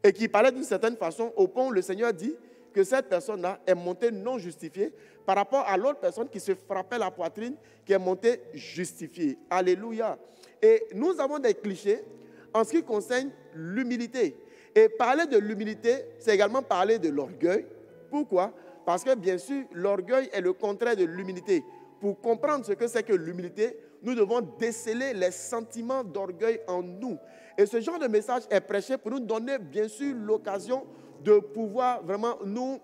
et qui parlait d'une certaine façon au point où le Seigneur dit que cette personne-là est montée non justifiée par rapport à l'autre personne qui se frappait la poitrine, qui est montée justifiée. Alléluia. Et nous avons des clichés en ce qui concerne l'humilité. Et parler de l'humilité, c'est également parler de l'orgueil. Pourquoi? Parce que bien sûr, l'orgueil est le contraire de l'humilité. Pour comprendre ce que c'est que l'humilité, nous devons déceler les sentiments d'orgueil en nous. Et ce genre de message est prêché pour nous donner bien sûr l'occasion de pouvoir vraiment nous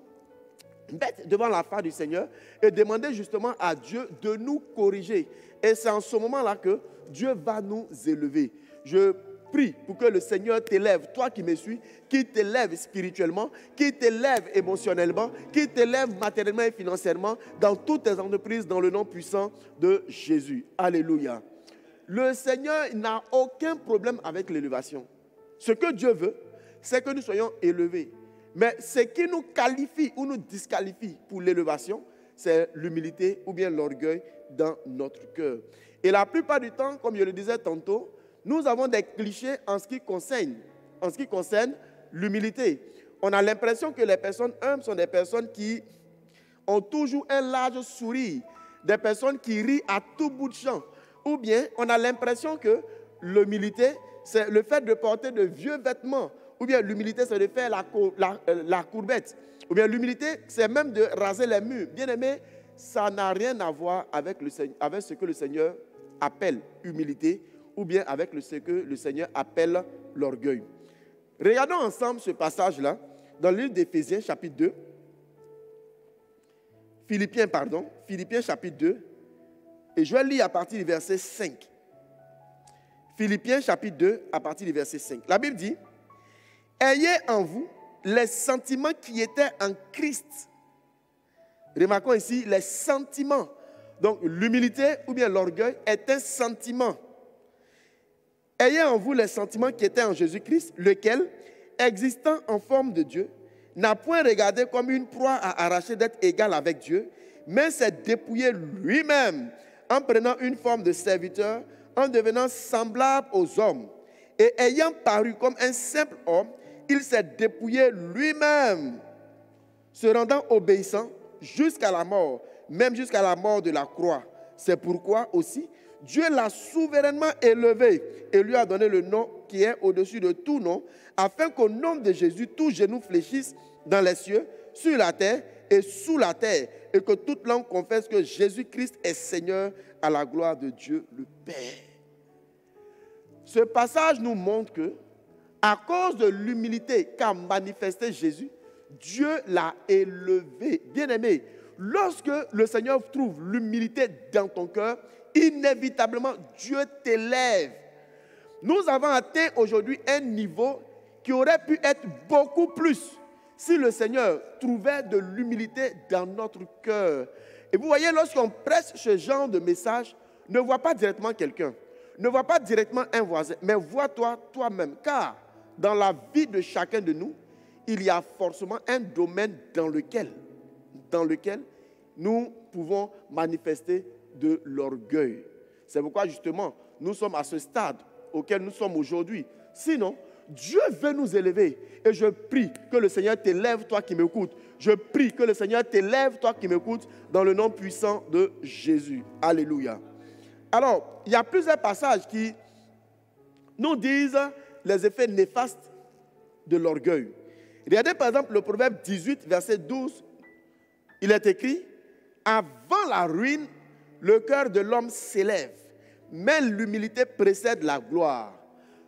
mettre devant la face du Seigneur et demander justement à Dieu de nous corriger. Et c'est en ce moment-là que Dieu va nous élever. Je prie pour que le Seigneur t'élève, toi qui me suis, qui t'élève spirituellement, qui t'élève émotionnellement, qui t'élève matériellement et financièrement dans toutes tes entreprises dans le nom puissant de Jésus. Alléluia. Le Seigneur n'a aucun problème avec l'élévation. Ce que Dieu veut, c'est que nous soyons élevés. Mais ce qui nous qualifie ou nous disqualifie pour l'élévation, c'est l'humilité ou bien l'orgueil dans notre cœur. Et la plupart du temps, comme je le disais tantôt, nous avons des clichés en ce qui concerne l'humilité. On a l'impression que les personnes humbles sont des personnes qui ont toujours un large sourire, des personnes qui rient à tout bout de champ. Ou bien, on a l'impression que l'humilité, c'est le fait de porter de vieux vêtements. Ou bien, l'humilité, c'est de faire la courbette. Ou bien, l'humilité, c'est même de raser les murs. Bien aimé, ça n'a rien à voir avec ce que le Seigneur appelle humilité, ou bien avec ce que le Seigneur appelle l'orgueil. Regardons ensemble ce passage-là, dans le livre d'Éphésiens, chapitre 2. Philippiens, chapitre 2. Et je vais lire à partir du verset 5. Philippiens, chapitre 2, à partir du verset 5. La Bible dit, « Ayez en vous les sentiments qui étaient en Christ. » Remarquons ici les sentiments. Donc, l'humilité ou bien l'orgueil est un sentiment. Ayez en vous les sentiments qui étaient en Jésus-Christ, lequel, existant en forme de Dieu, n'a point regardé comme une proie à arracher d'être égal avec Dieu, mais s'est dépouillé lui-même en prenant une forme de serviteur, en devenant semblable aux hommes. Et ayant paru comme un simple homme, il s'est dépouillé lui-même, se rendant obéissant jusqu'à la mort, même jusqu'à la mort de la croix. C'est pourquoi aussi, Dieu l'a souverainement élevé et lui a donné le nom qui est au-dessus de tout nom, afin qu'au nom de Jésus, tout genou fléchisse dans les cieux, sur la terre et sous la terre, et que toute langue confesse que Jésus-Christ est Seigneur à la gloire de Dieu le Père. Ce passage nous montre que, à cause de l'humilité qu'a manifesté Jésus, Dieu l'a élevé. Bien-aimé, lorsque le Seigneur trouve l'humilité dans ton cœur, inévitablement, Dieu t'élève. Nous avons atteint aujourd'hui un niveau qui aurait pu être beaucoup plus si le Seigneur trouvait de l'humilité dans notre cœur. Et vous voyez, lorsqu'on presse ce genre de message, ne vois pas directement quelqu'un, ne vois pas directement un voisin, mais vois-toi toi-même. Car dans la vie de chacun de nous, il y a forcément un domaine dans lequel nous pouvons manifester de l'orgueil. C'est pourquoi justement, nous sommes à ce stade auquel nous sommes aujourd'hui. Sinon, Dieu veut nous élever. Et je prie que le Seigneur t'élève, toi qui m'écoutes. Je prie que le Seigneur t'élève, toi qui m'écoutes, dans le nom puissant de Jésus. Alléluia. Alors, il y a plusieurs passages qui nous disent les effets néfastes de l'orgueil. Regardez par exemple le Proverbe 18, verset 12. Il est écrit, « Avant la ruine, le cœur de l'homme s'élève, mais l'humilité précède la gloire. »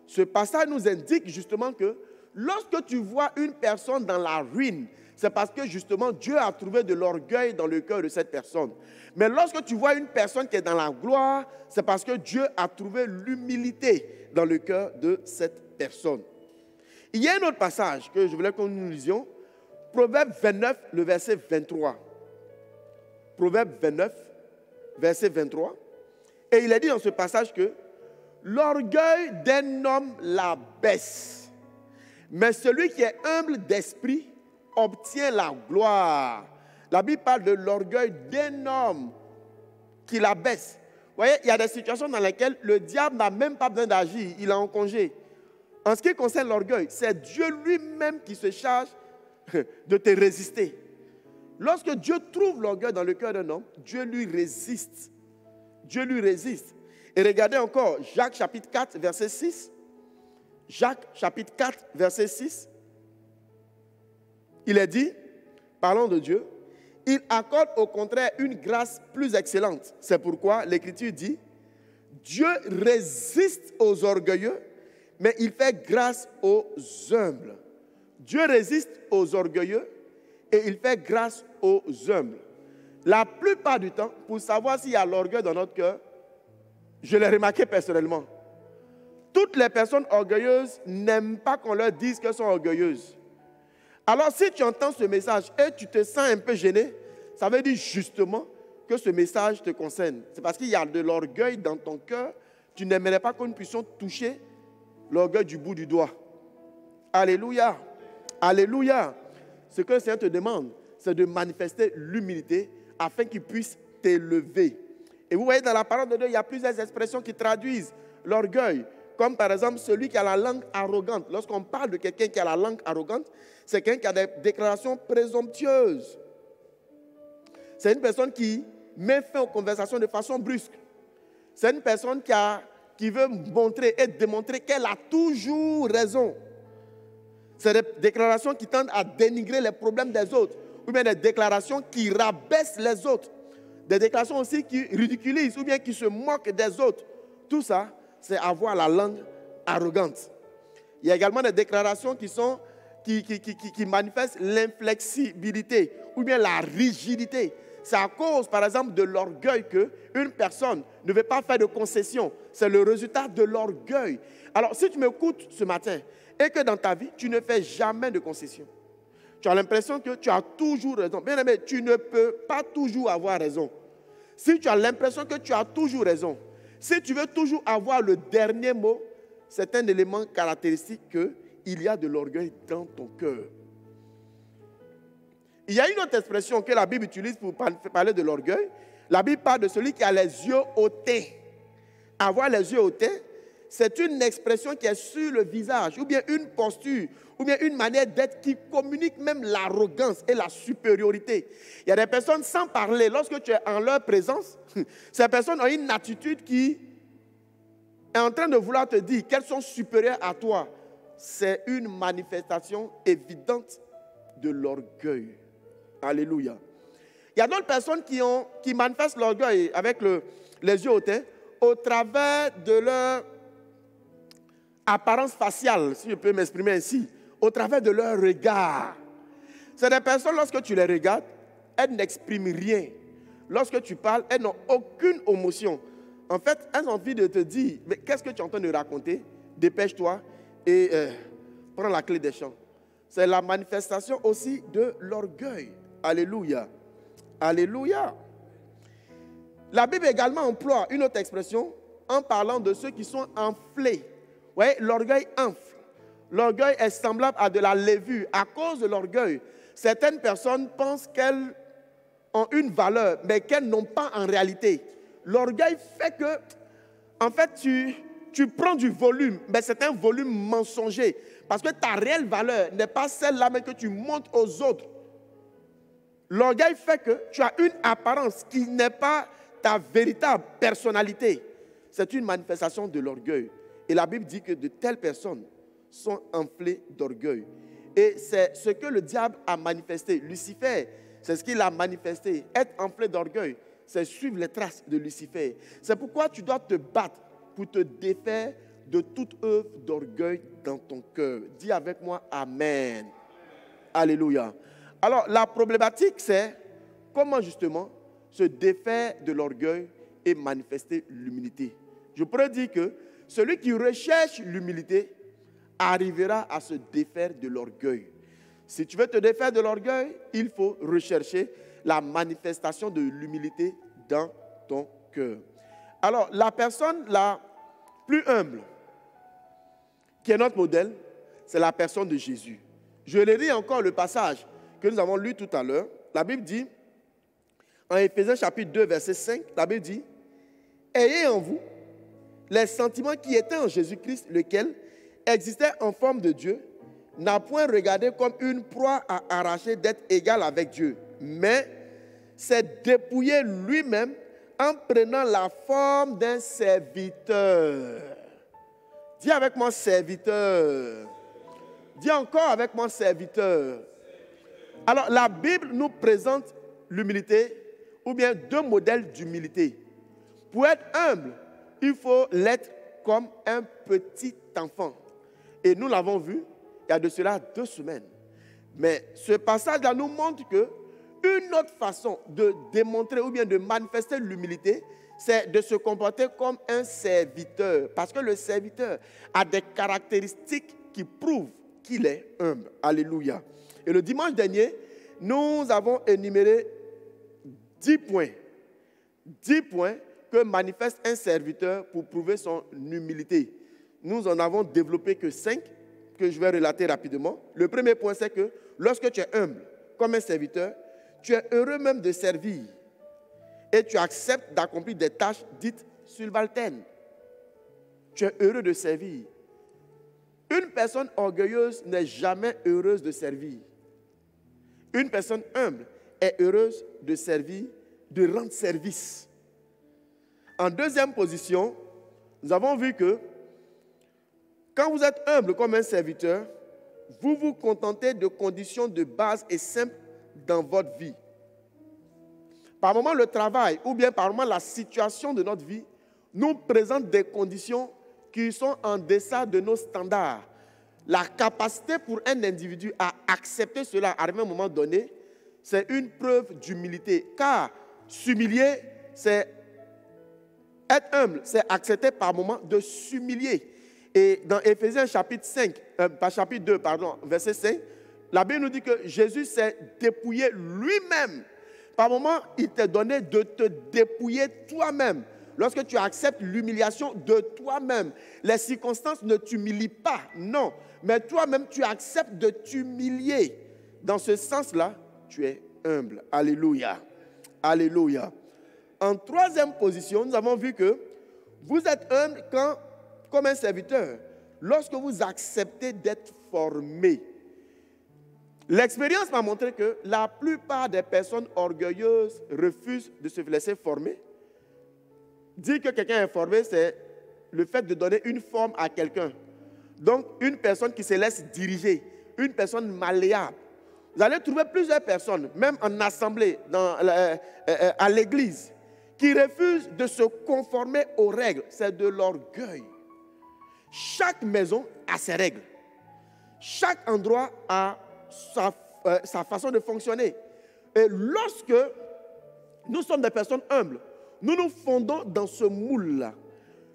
Ce passage nous indique justement que lorsque tu vois une personne dans la ruine, c'est parce que justement Dieu a trouvé de l'orgueil dans le cœur de cette personne. Mais lorsque tu vois une personne qui est dans la gloire, c'est parce que Dieu a trouvé l'humilité dans le cœur de cette personne. Il y a un autre passage que je voulais que nous lisions, Proverbe 29, le verset 23. Proverbe 29, verset 23. Et il est dit dans ce passage que l'orgueil d'un homme la baisse, mais celui qui est humble d'esprit obtient la gloire. La Bible parle de l'orgueil d'un homme qui la baisse. Vous voyez, il y a des situations dans lesquelles le diable n'a même pas besoin d'agir, il est en congé. En ce qui concerne l'orgueil, c'est Dieu lui-même qui se charge de te résister. Lorsque Dieu trouve l'orgueil dans le cœur d'un homme, Dieu lui résiste. Dieu lui résiste. Et regardez encore, Jacques chapitre 4, verset 6. Jacques chapitre 4, verset 6. Il est dit, parlant de Dieu, il accorde au contraire une grâce plus excellente. C'est pourquoi l'Écriture dit, Dieu résiste aux orgueilleux, mais il fait grâce aux humbles. Dieu résiste aux orgueilleux, et il fait grâce aux humbles. La plupart du temps, pour savoir s'il y a l'orgueil dans notre cœur, je l'ai remarqué personnellement. Toutes les personnes orgueilleuses n'aiment pas qu'on leur dise qu'elles sont orgueilleuses. Alors si tu entends ce message et tu te sens un peu gêné, ça veut dire justement que ce message te concerne. C'est parce qu'il y a de l'orgueil dans ton cœur. Tu n'aimerais pas que nous puissions toucher l'orgueil du bout du doigt. Alléluia. Alléluia. Ce que le Seigneur te demande, c'est de manifester l'humilité afin qu'il puisse t'élever. Et vous voyez, dans la parole de Dieu, il y a plusieurs expressions qui traduisent l'orgueil. Comme par exemple celui qui a la langue arrogante. Lorsqu'on parle de quelqu'un qui a la langue arrogante, c'est quelqu'un qui a des déclarations présomptueuses. C'est une personne qui met fin aux conversations de façon brusque. C'est une personne qui veut montrer et démontrer qu'elle a toujours raison. C'est des déclarations qui tendent à dénigrer les problèmes des autres. Ou bien des déclarations qui rabaissent les autres. Des déclarations aussi qui ridiculisent ou bien qui se moquent des autres. Tout ça, c'est avoir la langue arrogante. Il y a également des déclarations qui manifestent l'inflexibilité ou bien la rigidité. C'est à cause, par exemple, de l'orgueil qu'une personne ne veut pas faire de concessions. C'est le résultat de l'orgueil. Alors, si tu m'écoutes ce matin et que dans ta vie, tu ne fais jamais de concessions, tu as l'impression que tu as toujours raison. Bien aimé, tu ne peux pas toujours avoir raison. Si tu as l'impression que tu as toujours raison, si tu veux toujours avoir le dernier mot, c'est un élément caractéristique qu'il y a de l'orgueil dans ton cœur. Il y a une autre expression que la Bible utilise pour parler de l'orgueil. La Bible parle de celui qui a les yeux ôtés. Avoir les yeux ôtés, c'est une expression qui est sur le visage, ou bien une posture, ou bien une manière d'être qui communique même l'arrogance et la supériorité. Il y a des personnes sans parler, lorsque tu es en leur présence, ces personnes ont une attitude qui est en train de vouloir te dire qu'elles sont supérieures à toi. C'est une manifestation évidente de l'orgueil. Alléluia. Il y a d'autres personnes qui manifestent l'orgueil avec les yeux hauts au travers de leur apparence faciale, si je peux m'exprimer ainsi, au travers de leur regard. C'est des personnes, lorsque tu les regardes, elles n'expriment rien. Lorsque tu parles, elles n'ont aucune émotion. En fait, elles ont envie de te dire, mais qu'est-ce que tu es en train de raconter? Dépêche-toi et prends la clé des champs. C'est la manifestation aussi de l'orgueil. Alléluia. Alléluia. La Bible également emploie une autre expression en parlant de ceux qui sont enflés. Vous voyez, l'orgueil enfle. L'orgueil est semblable à de la levure. À cause de l'orgueil, certaines personnes pensent qu'elles ont une valeur, mais qu'elles n'ont pas en réalité. L'orgueil fait que, en fait, tu prends du volume, mais c'est un volume mensonger. Parce que ta réelle valeur n'est pas celle-là, mais que tu montres aux autres. L'orgueil fait que tu as une apparence qui n'est pas ta véritable personnalité. C'est une manifestation de l'orgueil. Et la Bible dit que de telles personnes sont enflées d'orgueil. Et c'est ce que le diable a manifesté. Lucifer, c'est ce qu'il a manifesté. Être enflé d'orgueil, c'est suivre les traces de Lucifer. C'est pourquoi tu dois te battre pour te défaire de toute œuvre d'orgueil dans ton cœur. Dis avec moi Amen. Alléluia. Alors, la problématique, c'est comment justement se défaire de l'orgueil et manifester l'humilité. Je pourrais dire que celui qui recherche l'humilité arrivera à se défaire de l'orgueil. Si tu veux te défaire de l'orgueil, il faut rechercher la manifestation de l'humilité dans ton cœur. Alors, la personne la plus humble, qui est notre modèle, c'est la personne de Jésus. Je lis encore le passage que nous avons lu tout à l'heure. La Bible dit, en Éphésiens chapitre 2, verset 5, la Bible dit, « Ayez en vous les sentiments qui étaient en Jésus-Christ, lequel existait en forme de Dieu, n'a point regardé comme une proie à arracher d'être égal avec Dieu, mais s'est dépouillé lui-même en prenant la forme d'un serviteur. » Dis avec moi, serviteur. Dis encore avec moi, serviteur. Alors, la Bible nous présente l'humilité, ou bien deux modèles d'humilité. Pour être humble, il faut l'être comme un petit enfant. Et nous l'avons vu il y a de cela 2 semaines. Mais ce passage-là nous montre que une autre façon de démontrer ou bien de manifester l'humilité, c'est de se comporter comme un serviteur. Parce que le serviteur a des caractéristiques qui prouvent qu'il est humble. Alléluia. Et le dimanche dernier, nous avons énuméré 10 points. 10 points que manifeste un serviteur pour prouver son humilité. Nous en avons développé que 5 que je vais relater rapidement. Le premier point, c'est que lorsque tu es humble comme un serviteur, tu es heureux même de servir et tu acceptes d'accomplir des tâches dites subalternes. Tu es heureux de servir. Une personne orgueilleuse n'est jamais heureuse de servir. Une personne humble est heureuse de servir, de rendre service. En deuxième position, nous avons vu que quand vous êtes humble comme un serviteur, vous vous contentez de conditions de base et simples dans votre vie. Par moment, le travail ou bien par moment, la situation de notre vie nous présente des conditions qui sont en deçà de nos standards. La capacité pour un individu à accepter cela à un moment donné, c'est une preuve d'humilité. Car s'humilier, c'est être humble, c'est accepter par moment de s'humilier. Et dans Éphésiens chapitre 2, verset 5, la Bible nous dit que Jésus s'est dépouillé lui-même. Par moment, il t'est donné de te dépouiller toi-même. Lorsque tu acceptes l'humiliation de toi-même, les circonstances ne t'humilient pas, non. Mais toi-même, tu acceptes de t'humilier. Dans ce sens-là, tu es humble. Alléluia. Alléluia. En troisième position, nous avons vu que vous êtes humble comme un serviteur, lorsque vous acceptez d'être formé. L'expérience m'a montré que la plupart des personnes orgueilleuses refusent de se laisser former. Dire que quelqu'un est formé, c'est le fait de donner une forme à quelqu'un. Donc, une personne qui se laisse diriger, une personne malléable. Vous allez trouver plusieurs personnes, même en assemblée, à l'église, qui refusent de se conformer aux règles. C'est de l'orgueil. Chaque maison a ses règles. Chaque endroit a sa façon de fonctionner. Et lorsque nous sommes des personnes humbles, nous nous fondons dans ce moule-là.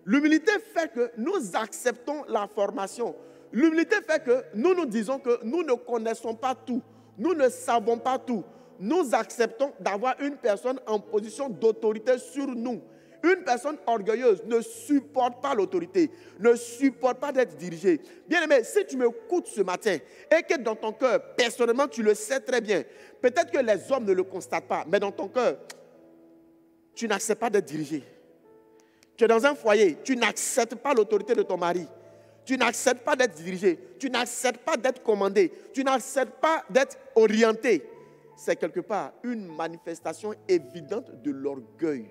L'humilité fait que nous acceptons la formation. L'humilité fait que nous nous disons que nous ne connaissons pas tout. Nous ne savons pas tout. Nous acceptons d'avoir une personne en position d'autorité sur nous. Une personne orgueilleuse ne supporte pas l'autorité, ne supporte pas d'être dirigée. Bien-aimé, si tu m'écoutes ce matin et que dans ton cœur, personnellement, tu le sais très bien, peut-être que les hommes ne le constatent pas, mais dans ton cœur, tu n'acceptes pas d'être dirigé. Tu es dans un foyer, tu n'acceptes pas l'autorité de ton mari. Tu n'acceptes pas d'être dirigé. Tu n'acceptes pas d'être commandé. Tu n'acceptes pas d'être orienté. C'est quelque part une manifestation évidente de l'orgueil.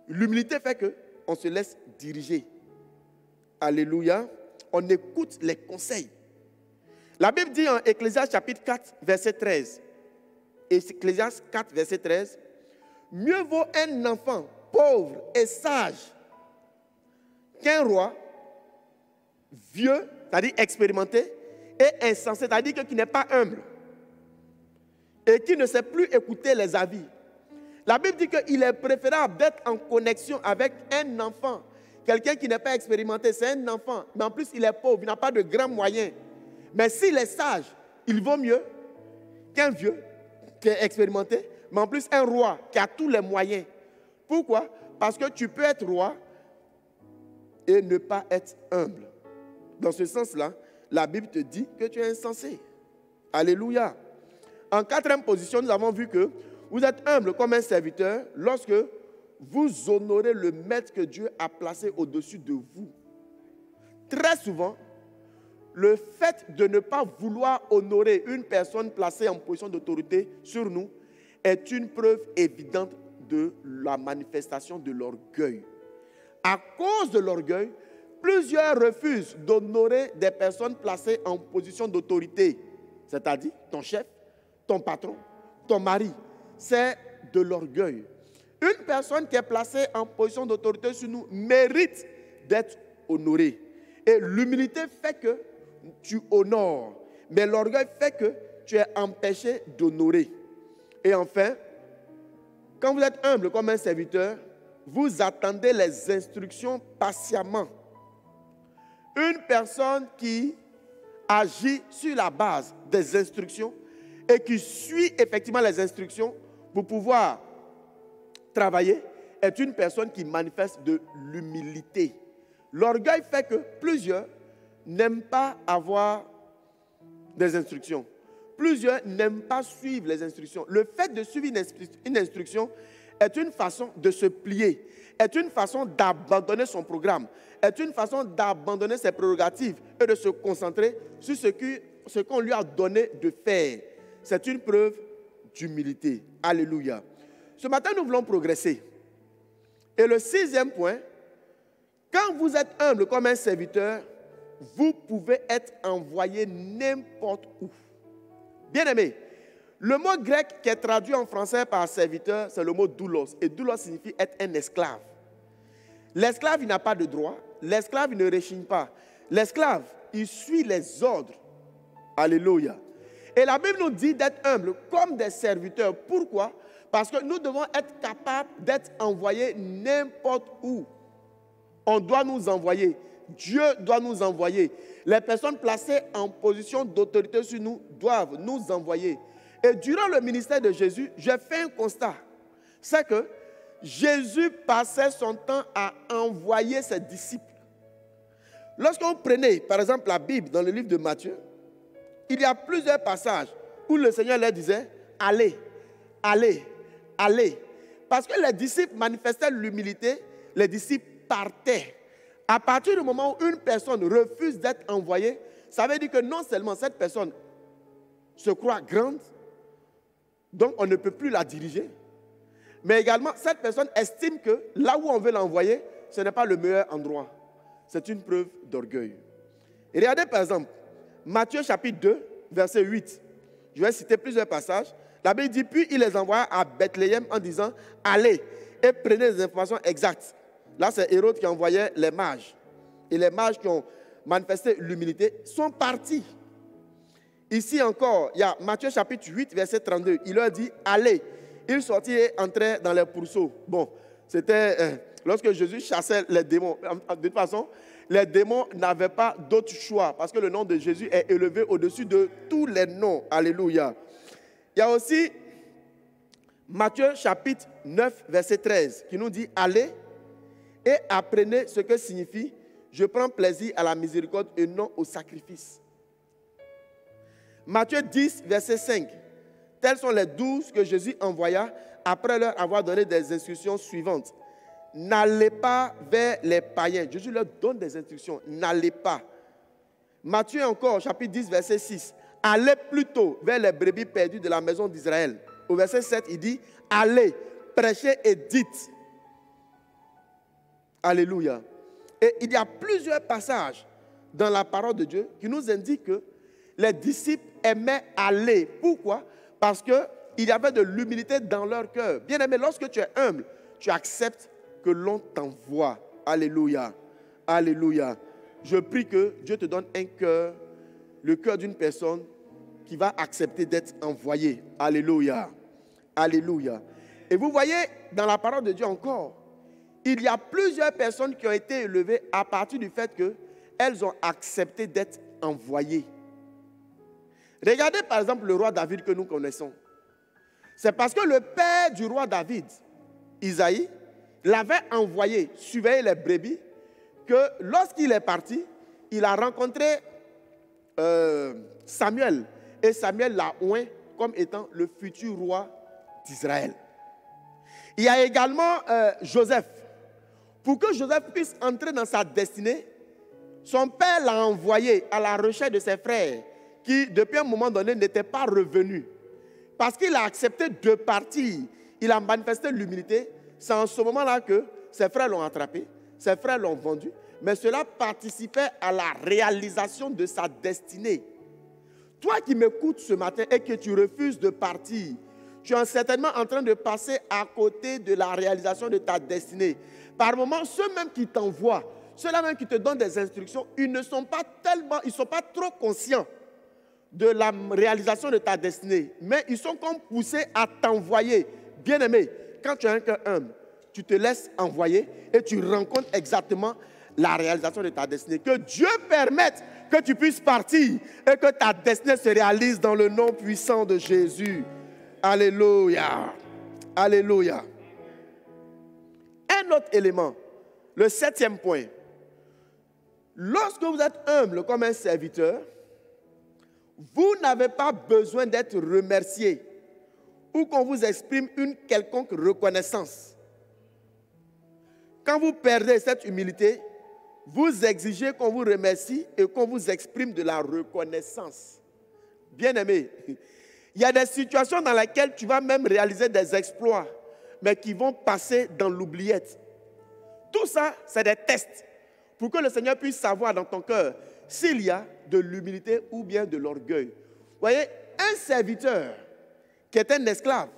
L'humilité fait qu'on se laisse diriger. Alléluia. On écoute les conseils. La Bible dit en Ecclésiaste chapitre 4, verset 13. Ecclésiaste 4, verset 13. Mieux vaut un enfant pauvre et sage qu'un roi vieux, c'est-à-dire expérimenté, et insensé, c'est-à-dire qui n'est pas humble et qui ne sait plus écouter les avis. La Bible dit qu'il est préférable d'être en connexion avec un enfant. Quelqu'un qui n'est pas expérimenté, c'est un enfant, mais en plus il est pauvre, il n'a pas de grands moyens. Mais s'il est sage, il vaut mieux qu'un vieux qui est expérimenté, mais en plus un roi qui a tous les moyens. Pourquoi? Parce que tu peux être roi et ne pas être humble. Dans ce sens-là, la Bible te dit que tu es insensé. Alléluia. En quatrième position, nous avons vu que vous êtes humble comme un serviteur lorsque vous honorez le maître que Dieu a placé au-dessus de vous. Très souvent, le fait de ne pas vouloir honorer une personne placée en position d'autorité sur nous est une preuve évidente de la manifestation de l'orgueil. À cause de l'orgueil, plusieurs refusent d'honorer des personnes placées en position d'autorité, c'est-à-dire ton chef, ton patron, ton mari. C'est de l'orgueil. Une personne qui est placée en position d'autorité sur nous mérite d'être honorée. Et l'humilité fait que tu honores. mais l'orgueil fait que tu es empêché d'honorer. Et enfin, quand vous êtes humble comme un serviteur, vous attendez les instructions patiemment. Une personne qui agit sur la base des instructions et qui suit effectivement les instructions pour pouvoir travailler est une personne qui manifeste de l'humilité. L'orgueil fait que plusieurs n'aiment pas avoir des instructions. Plusieurs n'aiment pas suivre les instructions. Le fait de suivre une instruction est une façon de se plier, est une façon d'abandonner son programme, est une façon d'abandonner ses prérogatives et de se concentrer sur ce qu'on lui a donné de faire. C'est une preuve d'humilité. Alléluia. Ce matin, nous voulons progresser. Et le 6e point, quand vous êtes humble comme un serviteur, vous pouvez être envoyé n'importe où. Bien-aimé, le mot grec qui est traduit en français par serviteur, c'est le mot doulos. Et doulos signifie être un esclave. L'esclave, il n'a pas de droit. L'esclave, il ne réchigne pas. L'esclave, il suit les ordres. Alléluia. Et la Bible nous dit d'être humble comme des serviteurs. Pourquoi? Parce que nous devons être capables d'être envoyés n'importe où. On doit nous envoyer. Dieu doit nous envoyer. Les personnes placées en position d'autorité sur nous doivent nous envoyer. Et durant le ministère de Jésus, j'ai fait un constat. C'est que Jésus passait son temps à envoyer ses disciples. Lorsque vous prenez, par exemple, la Bible dans le livre de Matthieu, il y a plusieurs passages où le Seigneur leur disait « Allez, allez, allez ». Parce que les disciples manifestaient l'humilité, les disciples partaient. À partir du moment où une personne refuse d'être envoyée, ça veut dire que non seulement cette personne se croit grande, donc on ne peut plus la diriger, mais également cette personne estime que là où on veut l'envoyer, ce n'est pas le meilleur endroit. C'est une preuve d'orgueil. Et regardez par exemple, Matthieu chapitre 2, verset 8. Je vais citer plusieurs passages. La Bible dit, puis il les envoya à Bethléem en disant, allez et prenez les informations exactes. Là, c'est Hérode qui envoyait les mages. Et les mages qui ont manifesté l'humilité sont partis. Ici encore, il y a Matthieu chapitre 8, verset 32. Il leur dit, allez. Ils sortirent et entraient dans les pourceaux. Bon, c'était lorsque Jésus chassait les démons. De toute façon, les démons n'avaient pas d'autre choix parce que le nom de Jésus est élevé au-dessus de tous les noms. Alléluia. Il y a aussi Matthieu chapitre 9, verset 13 qui nous dit, allez et apprenez ce que signifie « Je prends plaisir à la miséricorde et non au sacrifice ». Matthieu 10, verset 5. Tels sont les 12 que Jésus envoya après leur avoir donné des instructions suivantes. N'allez pas vers les païens. Jésus leur donne des instructions. N'allez pas. Matthieu encore, chapitre 10, verset 6. Allez plutôt vers les brebis perdues de la maison d'Israël. Au verset 7, il dit, allez, prêchez et dites. Alléluia. Et il y a plusieurs passages dans la parole de Dieu qui nous indiquent que les disciples aimaient aller. Pourquoi? Parce qu'il y avait de l'humilité dans leur cœur. Bien aimé, lorsque tu es humble, tu acceptes que l'on t'envoie. Alléluia. Alléluia. Je prie que Dieu te donne un cœur, le cœur d'une personne qui va accepter d'être envoyée. Alléluia. Alléluia. Et vous voyez, dans la parole de Dieu encore, il y a plusieurs personnes qui ont été élevées à partir du fait qu'elles ont accepté d'être envoyées. Regardez par exemple le roi David que nous connaissons. C'est parce que le père du roi David, Isaïe, l'avait envoyé surveiller les brebis que lorsqu'il est parti, il a rencontré Samuel. Et Samuel l'a oint comme étant le futur roi d'Israël. Il y a également Joseph. Pour que Joseph puisse entrer dans sa destinée, son père l'a envoyé à la recherche de ses frères qui, depuis un moment donné, n'étaient pas revenus. Parce qu'il a accepté de partir. Il a manifesté l'humilité. C'est en ce moment-là que ses frères l'ont attrapé, ses frères l'ont vendu, mais cela participait à la réalisation de sa destinée. Toi qui m'écoutes ce matin et que tu refuses de partir, tu es certainement en train de passer à côté de la réalisation de ta destinée. Par moments, ceux-mêmes qui t'envoient, ceux-là même qui te donnent des instructions, ils ne sont pas trop conscients de la réalisation de ta destinée, mais ils sont comme poussés à t'envoyer. Bien-aimé, quand tu as un cœur humble, tu te laisses envoyer et tu rencontres exactement la réalisation de ta destinée. Que Dieu permette que tu puisses partir et que ta destinée se réalise dans le nom puissant de Jésus. Alléluia. Alléluia. Un autre élément, le 7e point. Lorsque vous êtes humble comme un serviteur, vous n'avez pas besoin d'être remercié ou qu'on vous exprime une quelconque reconnaissance. Quand vous perdez cette humilité, vous exigez qu'on vous remercie et qu'on vous exprime de la reconnaissance. Bien-aimé, il y a des situations dans lesquelles tu vas même réaliser des exploits, mais qui vont passer dans l'oubliette. Tout ça, c'est des tests pour que le Seigneur puisse savoir dans ton cœur s'il y a de l'humilité ou bien de l'orgueil. Vous voyez, un serviteur qui est un esclave,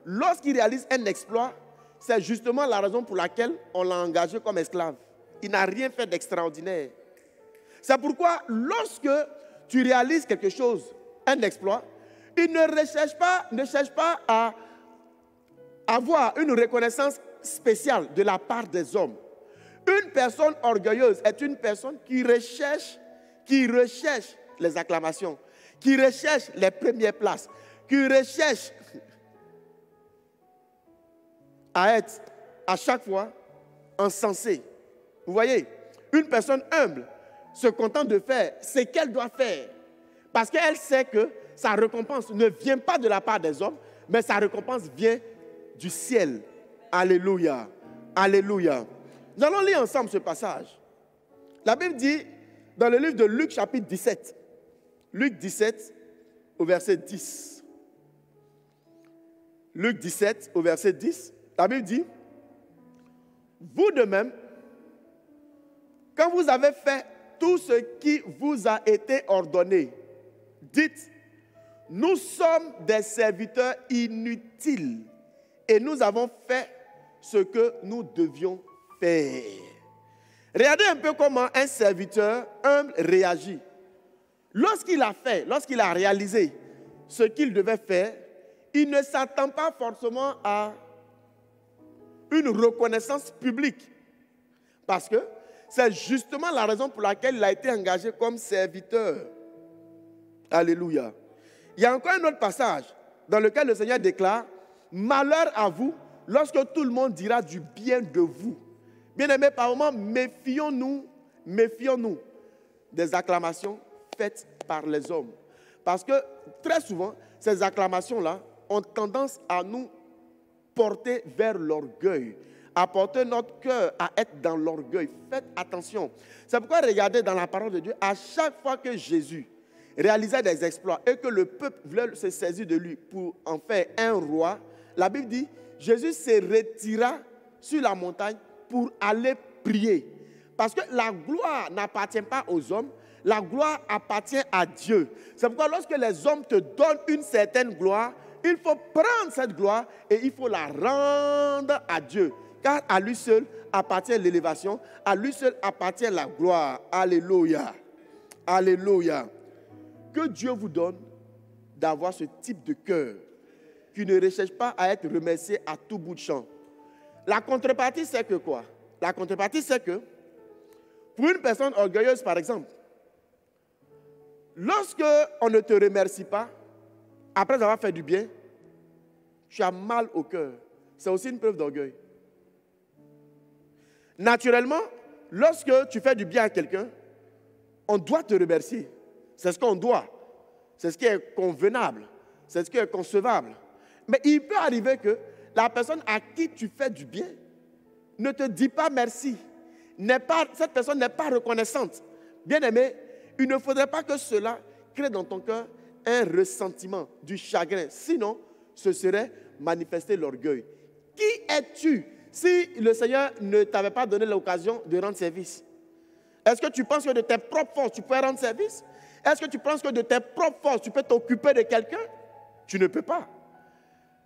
lorsqu'il réalise un exploit, c'est justement la raison pour laquelle on l'a engagé comme esclave. Il n'a rien fait d'extraordinaire. C'est pourquoi lorsque tu réalises quelque chose, un exploit, il ne cherche pas à avoir une reconnaissance spéciale de la part des hommes. Une personne orgueilleuse est une personne qui recherche les acclamations, qui recherche les premières places, qui recherche à être à chaque fois encensée. Vous voyez, une personne humble se contente de faire ce qu'elle doit faire parce qu'elle sait que sa récompense ne vient pas de la part des hommes, mais sa récompense vient du ciel. Alléluia. Alléluia. Nous allons lire ensemble ce passage. La Bible dit dans le livre de Luc chapitre 17, Luc 17 au verset 10. Luc 17 au verset 10, la Bible dit, vous de même, quand vous avez fait tout ce qui vous a été ordonné, dites, nous sommes des serviteurs inutiles et nous avons fait ce que nous devions faire. Regardez un peu comment un serviteur humble réagit. Lorsqu'il a réalisé ce qu'il devait faire, il ne s'attend pas forcément à une reconnaissance publique. Parce que c'est justement la raison pour laquelle il a été engagé comme serviteur. Alléluia. Il y a encore un autre passage dans lequel le Seigneur déclare, malheur à vous lorsque tout le monde dira du bien de vous. Bien-aimés, par moments, méfions-nous des acclamations faites par les hommes. Parce que très souvent, ces acclamations-là ont tendance à nous porter vers l'orgueil, à porter notre cœur à être dans l'orgueil. Faites attention. C'est pourquoi regardez dans la parole de Dieu, à chaque fois que Jésus réalisait des exploits et que le peuple voulait se saisir de lui pour en faire un roi, la Bible dit, Jésus se retira sur la montagne pour aller prier. Parce que la gloire n'appartient pas aux hommes, la gloire appartient à Dieu. C'est pourquoi lorsque les hommes te donnent une certaine gloire, il faut prendre cette gloire et il faut la rendre à Dieu. Car à lui seul appartient l'élévation, à lui seul appartient la gloire. Alléluia. Alléluia. Que Dieu vous donne d'avoir ce type de cœur qui ne recherche pas à être remercié à tout bout de champ. La contrepartie, c'est que quoi? La contrepartie, c'est que pour une personne orgueilleuse, par exemple, lorsque on ne te remercie pas, après avoir fait du bien, tu as mal au cœur. C'est aussi une preuve d'orgueil. Naturellement, lorsque tu fais du bien à quelqu'un, on doit te remercier. C'est ce qu'on doit. C'est ce qui est convenable. C'est ce qui est concevable. Mais il peut arriver que la personne à qui tu fais du bien ne te dit pas merci. Cette personne n'est pas reconnaissante. Bien-aimé, il ne faudrait pas que cela crée dans ton cœur un ressentiment, du chagrin. Sinon, ce serait manifester l'orgueil. Qui es-tu si le Seigneur ne t'avait pas donné l'occasion de rendre service? Est-ce que tu penses que de tes propres forces, tu peux rendre service? Est-ce que tu penses que de tes propres forces, tu peux t'occuper de quelqu'un? Tu ne peux pas.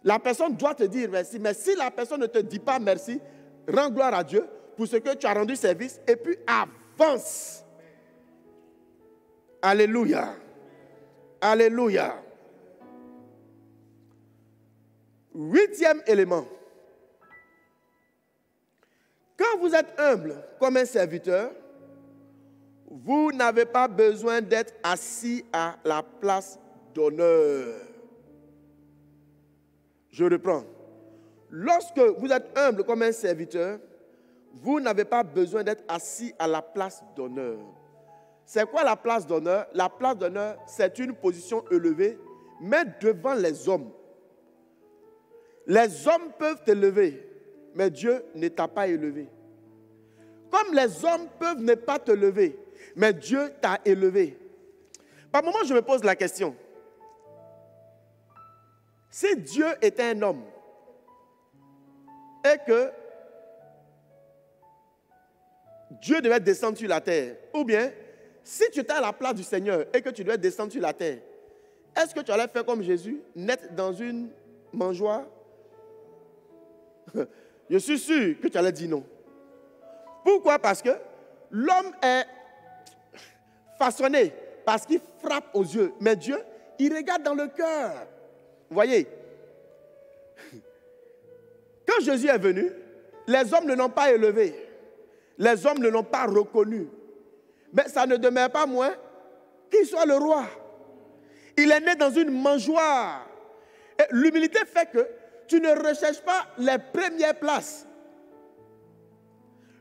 La personne doit te dire merci. Mais si la personne ne te dit pas merci, rends gloire à Dieu pour ce que tu as rendu service et puis avance. Alléluia. Alléluia. 8e élément. Quand vous êtes humble comme un serviteur, vous n'avez pas besoin d'être assis à la place d'honneur. Je reprends. Lorsque vous êtes humble comme un serviteur, vous n'avez pas besoin d'être assis à la place d'honneur. C'est quoi la place d'honneur? La place d'honneur, c'est une position élevée, mais devant les hommes. Les hommes peuvent t'élever, mais Dieu ne t'a pas élevé. Comme les hommes peuvent ne pas te lever, mais Dieu t'a élevé. Par moment, je me pose la question. Si Dieu était un homme et que Dieu devait descendre sur la terre, ou bien si tu étais à la place du Seigneur et que tu devais descendre sur la terre, est-ce que tu allais faire comme Jésus, naître dans une mangeoire? Je suis sûr que tu allais dire non. Pourquoi? Parce que l'homme est façonné parce qu'il frappe aux yeux. Mais Dieu, il regarde dans le cœur. Vous voyez? Quand Jésus est venu, les hommes ne l'ont pas élevé. Les hommes ne l'ont pas reconnu. Mais ça ne demeure pas moins qu'il soit le roi. Il est né dans une mangeoire. Et l'humilité fait que tu ne recherches pas les premières places.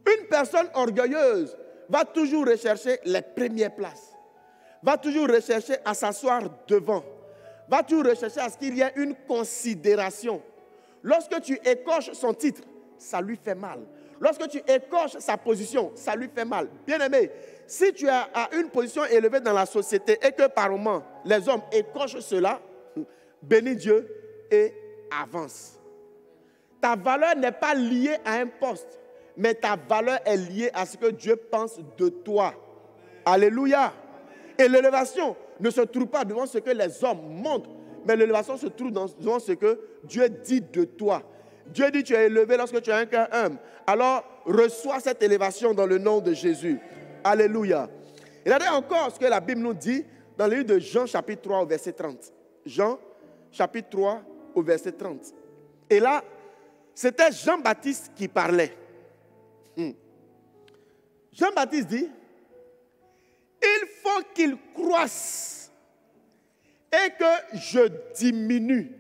Une personne orgueilleuse va toujours rechercher les premières places. Va toujours rechercher à s'asseoir devant. Va toujours rechercher à ce qu'il y ait une considération. Lorsque tu écorches son titre, ça lui fait mal. Lorsque tu écorches sa position, ça lui fait mal. Bien-aimé, si tu as une position élevée dans la société et que par moment les hommes écorchent cela, bénis Dieu et avance. Ta valeur n'est pas liée à un poste, mais ta valeur est liée à ce que Dieu pense de toi. Alléluia. Et l'élévation ne se trouve pas devant ce que les hommes montrent, mais l'élévation se trouve devant ce que Dieu dit de toi. Dieu dit tu es élevé lorsque tu as un cœur humble. Alors reçois cette élévation dans le nom de Jésus. Alléluia. Et regardez encore ce que la Bible nous dit dans le livre de Jean chapitre 3 au verset 30. Jean chapitre 3 au verset 30. Et là, c'était Jean-Baptiste qui parlait. Jean-Baptiste dit, il faut qu'il croisse et que je diminue.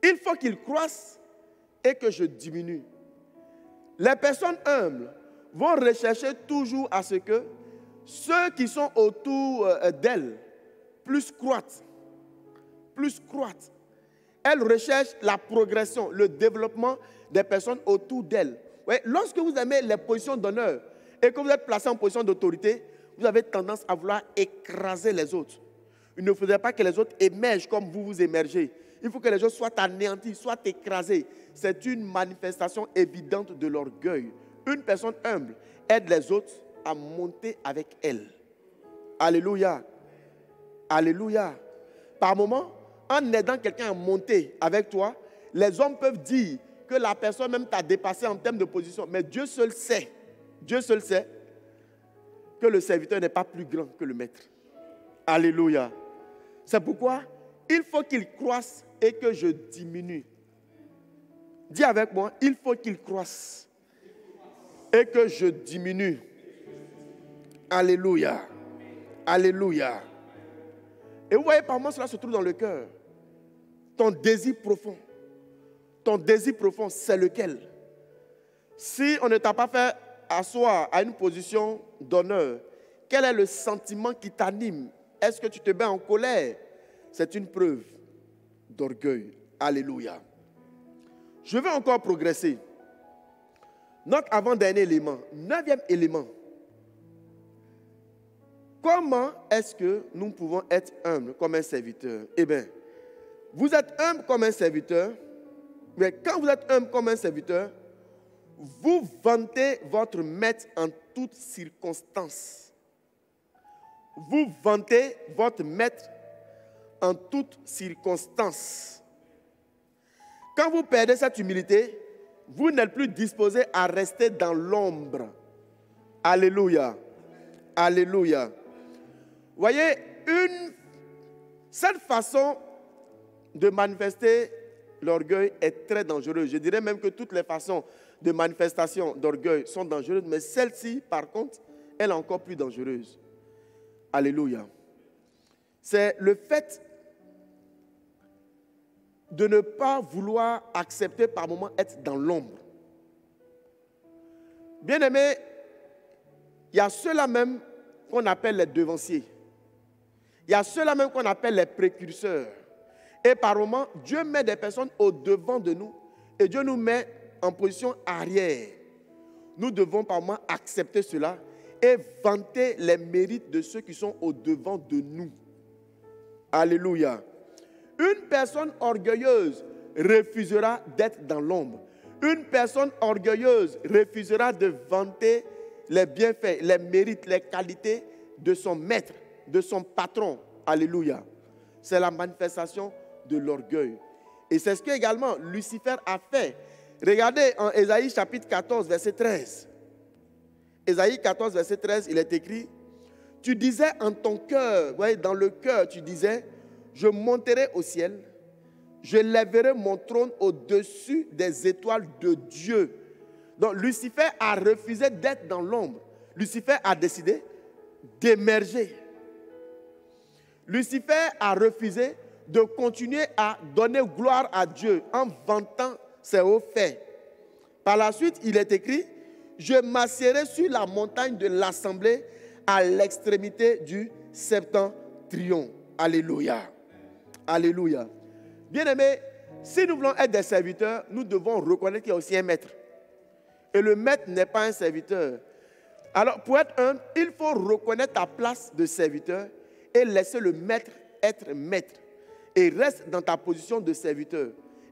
Il faut qu'il croisse et que je diminue. Les personnes humbles vont rechercher toujours à ce que ceux qui sont autour d'elles plus croîtent. Plus croîtent. Elles recherchent la progression, le développement des personnes autour d'elles. Ouais, lorsque vous aimez les positions d'honneur et que vous êtes placé en position d'autorité, vous avez tendance à vouloir écraser les autres. Il ne faudrait pas que les autres émergent comme vous vous émergez. Il faut que les autres soient anéantis, soient écrasés. C'est une manifestation évidente de l'orgueil. Une personne humble aide les autres à monter avec elle. Alléluia. Alléluia. Par moment, en aidant quelqu'un à monter avec toi, les hommes peuvent dire que la personne même t'a dépassé en termes de position. Mais Dieu seul sait, Dieu seul sait que le serviteur n'est pas plus grand que le maître. Alléluia. C'est pourquoi il faut qu'il croisse et que je diminue. Dis avec moi, il faut qu'il croisse et que je diminue. Alléluia. Alléluia. Et vous voyez, par moi, cela se trouve dans le cœur. Ton désir profond. Ton désir profond, c'est lequel? Si on ne t'a pas fait asseoir à une position d'honneur, quel est le sentiment qui t'anime? Est-ce que tu te mets en colère? C'est une preuve d'orgueil. Alléluia. Je veux encore progresser. Notre avant-dernier élément, 9e élément. Comment est-ce que nous pouvons être humbles comme un serviteur? Eh bien, vous êtes humble comme un serviteur, mais quand vous êtes humble comme un serviteur, vous vantez votre maître en toutes circonstances. Vous vantez votre maître en toutes circonstances. Quand vous perdez cette humilité, vous n'êtes plus disposé à rester dans l'ombre. Alléluia. Alléluia. Voyez, cette façon de manifester l'orgueil est très dangereuse. Je dirais même que toutes les façons de manifestation d'orgueil sont dangereuses, mais celle-ci, par contre, elle est encore plus dangereuse. Alléluia. C'est le fait de ne pas vouloir accepter par moments être dans l'ombre. Bien-aimés, il y a ceux-là même qu'on appelle les devanciers. Il y a ceux-là même qu'on appelle les précurseurs. Et par moments, Dieu met des personnes au devant de nous et Dieu nous met en position arrière. Nous devons par moments accepter cela et vanter les mérites de ceux qui sont au devant de nous. Alléluia. Une personne orgueilleuse refusera d'être dans l'ombre. Une personne orgueilleuse refusera de vanter les bienfaits, les mérites, les qualités de son maître, de son patron. Alléluia. C'est la manifestation de l'orgueil. Et c'est ce que également Lucifer a fait. Regardez en Ésaïe chapitre 14, verset 13. Ésaïe 14, verset 13, il est écrit, tu disais en ton cœur, dans le cœur, tu disais, je monterai au ciel, je lèverai mon trône au-dessus des étoiles de Dieu. Donc Lucifer a refusé d'être dans l'ombre. Lucifer a décidé d'émerger. Lucifer a refusé de continuer à donner gloire à Dieu en vantant ses hauts faits. Par la suite, il est écrit, je m'assiérai sur la montagne de l'assemblée à l'extrémité du septentrion. Alléluia. Alléluia. Bien-aimés, si nous voulons être des serviteurs, nous devons reconnaître qu'il y a aussi un maître. Et le maître n'est pas un serviteur. Alors, pour être humble, il faut reconnaître ta place de serviteur et laisser le maître être maître. Et reste dans ta position de serviteur.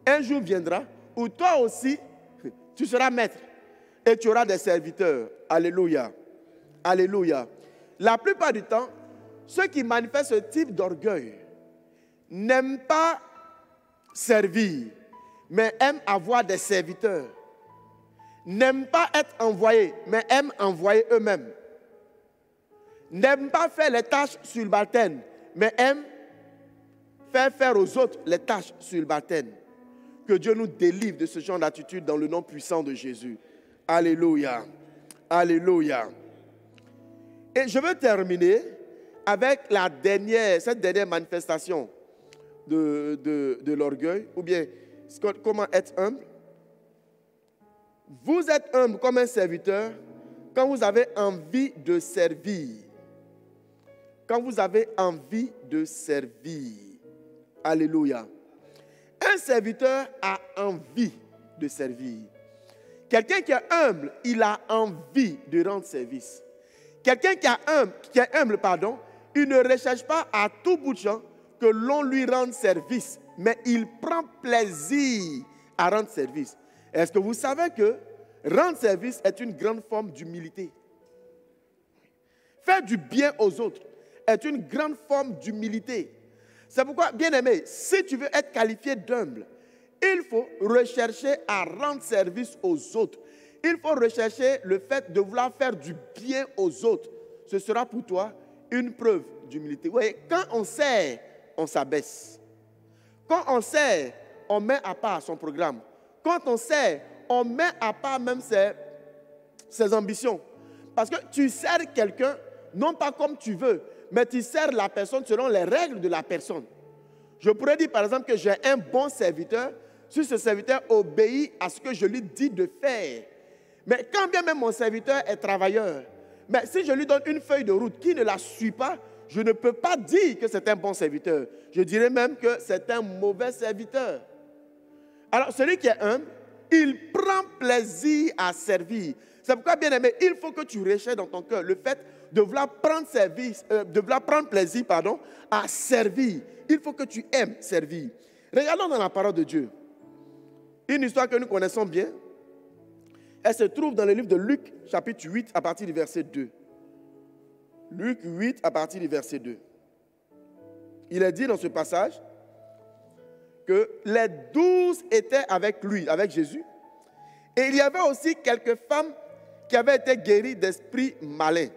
Un jour viendra où toi aussi, tu seras maître. Et tu auras des serviteurs. Alléluia. Alléluia. La plupart du temps, ceux qui manifestent ce type d'orgueil n'aiment pas servir, mais aiment avoir des serviteurs. N'aiment pas être envoyés, mais aiment envoyer eux-mêmes. N'aiment pas faire les tâches subalternes, mais aiment faire aux autres les tâches subalternes. Que Dieu nous délivre de ce genre d'attitude dans le nom puissant de Jésus. Alléluia. Alléluia. Et je veux terminer avec cette dernière manifestation de l'orgueil, ou bien comment être humble. Vous êtes humble comme un serviteur quand vous avez envie de servir. Quand vous avez envie de servir. Alléluia. Un serviteur a envie de servir. Quelqu'un qui est humble, il a envie de rendre service. Quelqu'un qui est humble, il ne recherche pas à tout bout de champ que l'on lui rende service, mais il prend plaisir à rendre service. Est-ce que vous savez que rendre service est une grande forme d'humilité? Faire du bien aux autres est une grande forme d'humilité. C'est pourquoi, bien-aimé, si tu veux être qualifié d'humble, il faut rechercher à rendre service aux autres. Il faut rechercher le fait de vouloir faire du bien aux autres. Ce sera pour toi une preuve d'humilité. Vous voyez, quand on sert, on s'abaisse. Quand on sert, on met à part son programme. Quand on sert, on met à part même ses ambitions. Parce que tu sers quelqu'un, non pas comme tu veux, mais tu sers la personne selon les règles de la personne. Je pourrais dire par exemple que j'ai un bon serviteur, si ce serviteur obéit à ce que je lui dis de faire. Mais quand bien même mon serviteur est travailleur, mais si je lui donne une feuille de route qui ne la suit pas, je ne peux pas dire que c'est un bon serviteur. Je dirais même que c'est un mauvais serviteur. Alors celui qui est humble, il prend plaisir à servir. C'est pourquoi, bien aimé, il faut que tu recherches dans ton cœur le fait de vouloir prendre plaisir à servir. Il faut que tu aimes servir. Regardons dans la parole de Dieu. Une histoire que nous connaissons bien. Elle se trouve dans le livre de Luc, chapitre 8, à partir du verset 2. Luc 8, à partir du verset 2. Il est dit dans ce passage que les 12 étaient avec lui, avec Jésus. Et il y avait aussi quelques femmes qui avaient été guéries d'esprits malins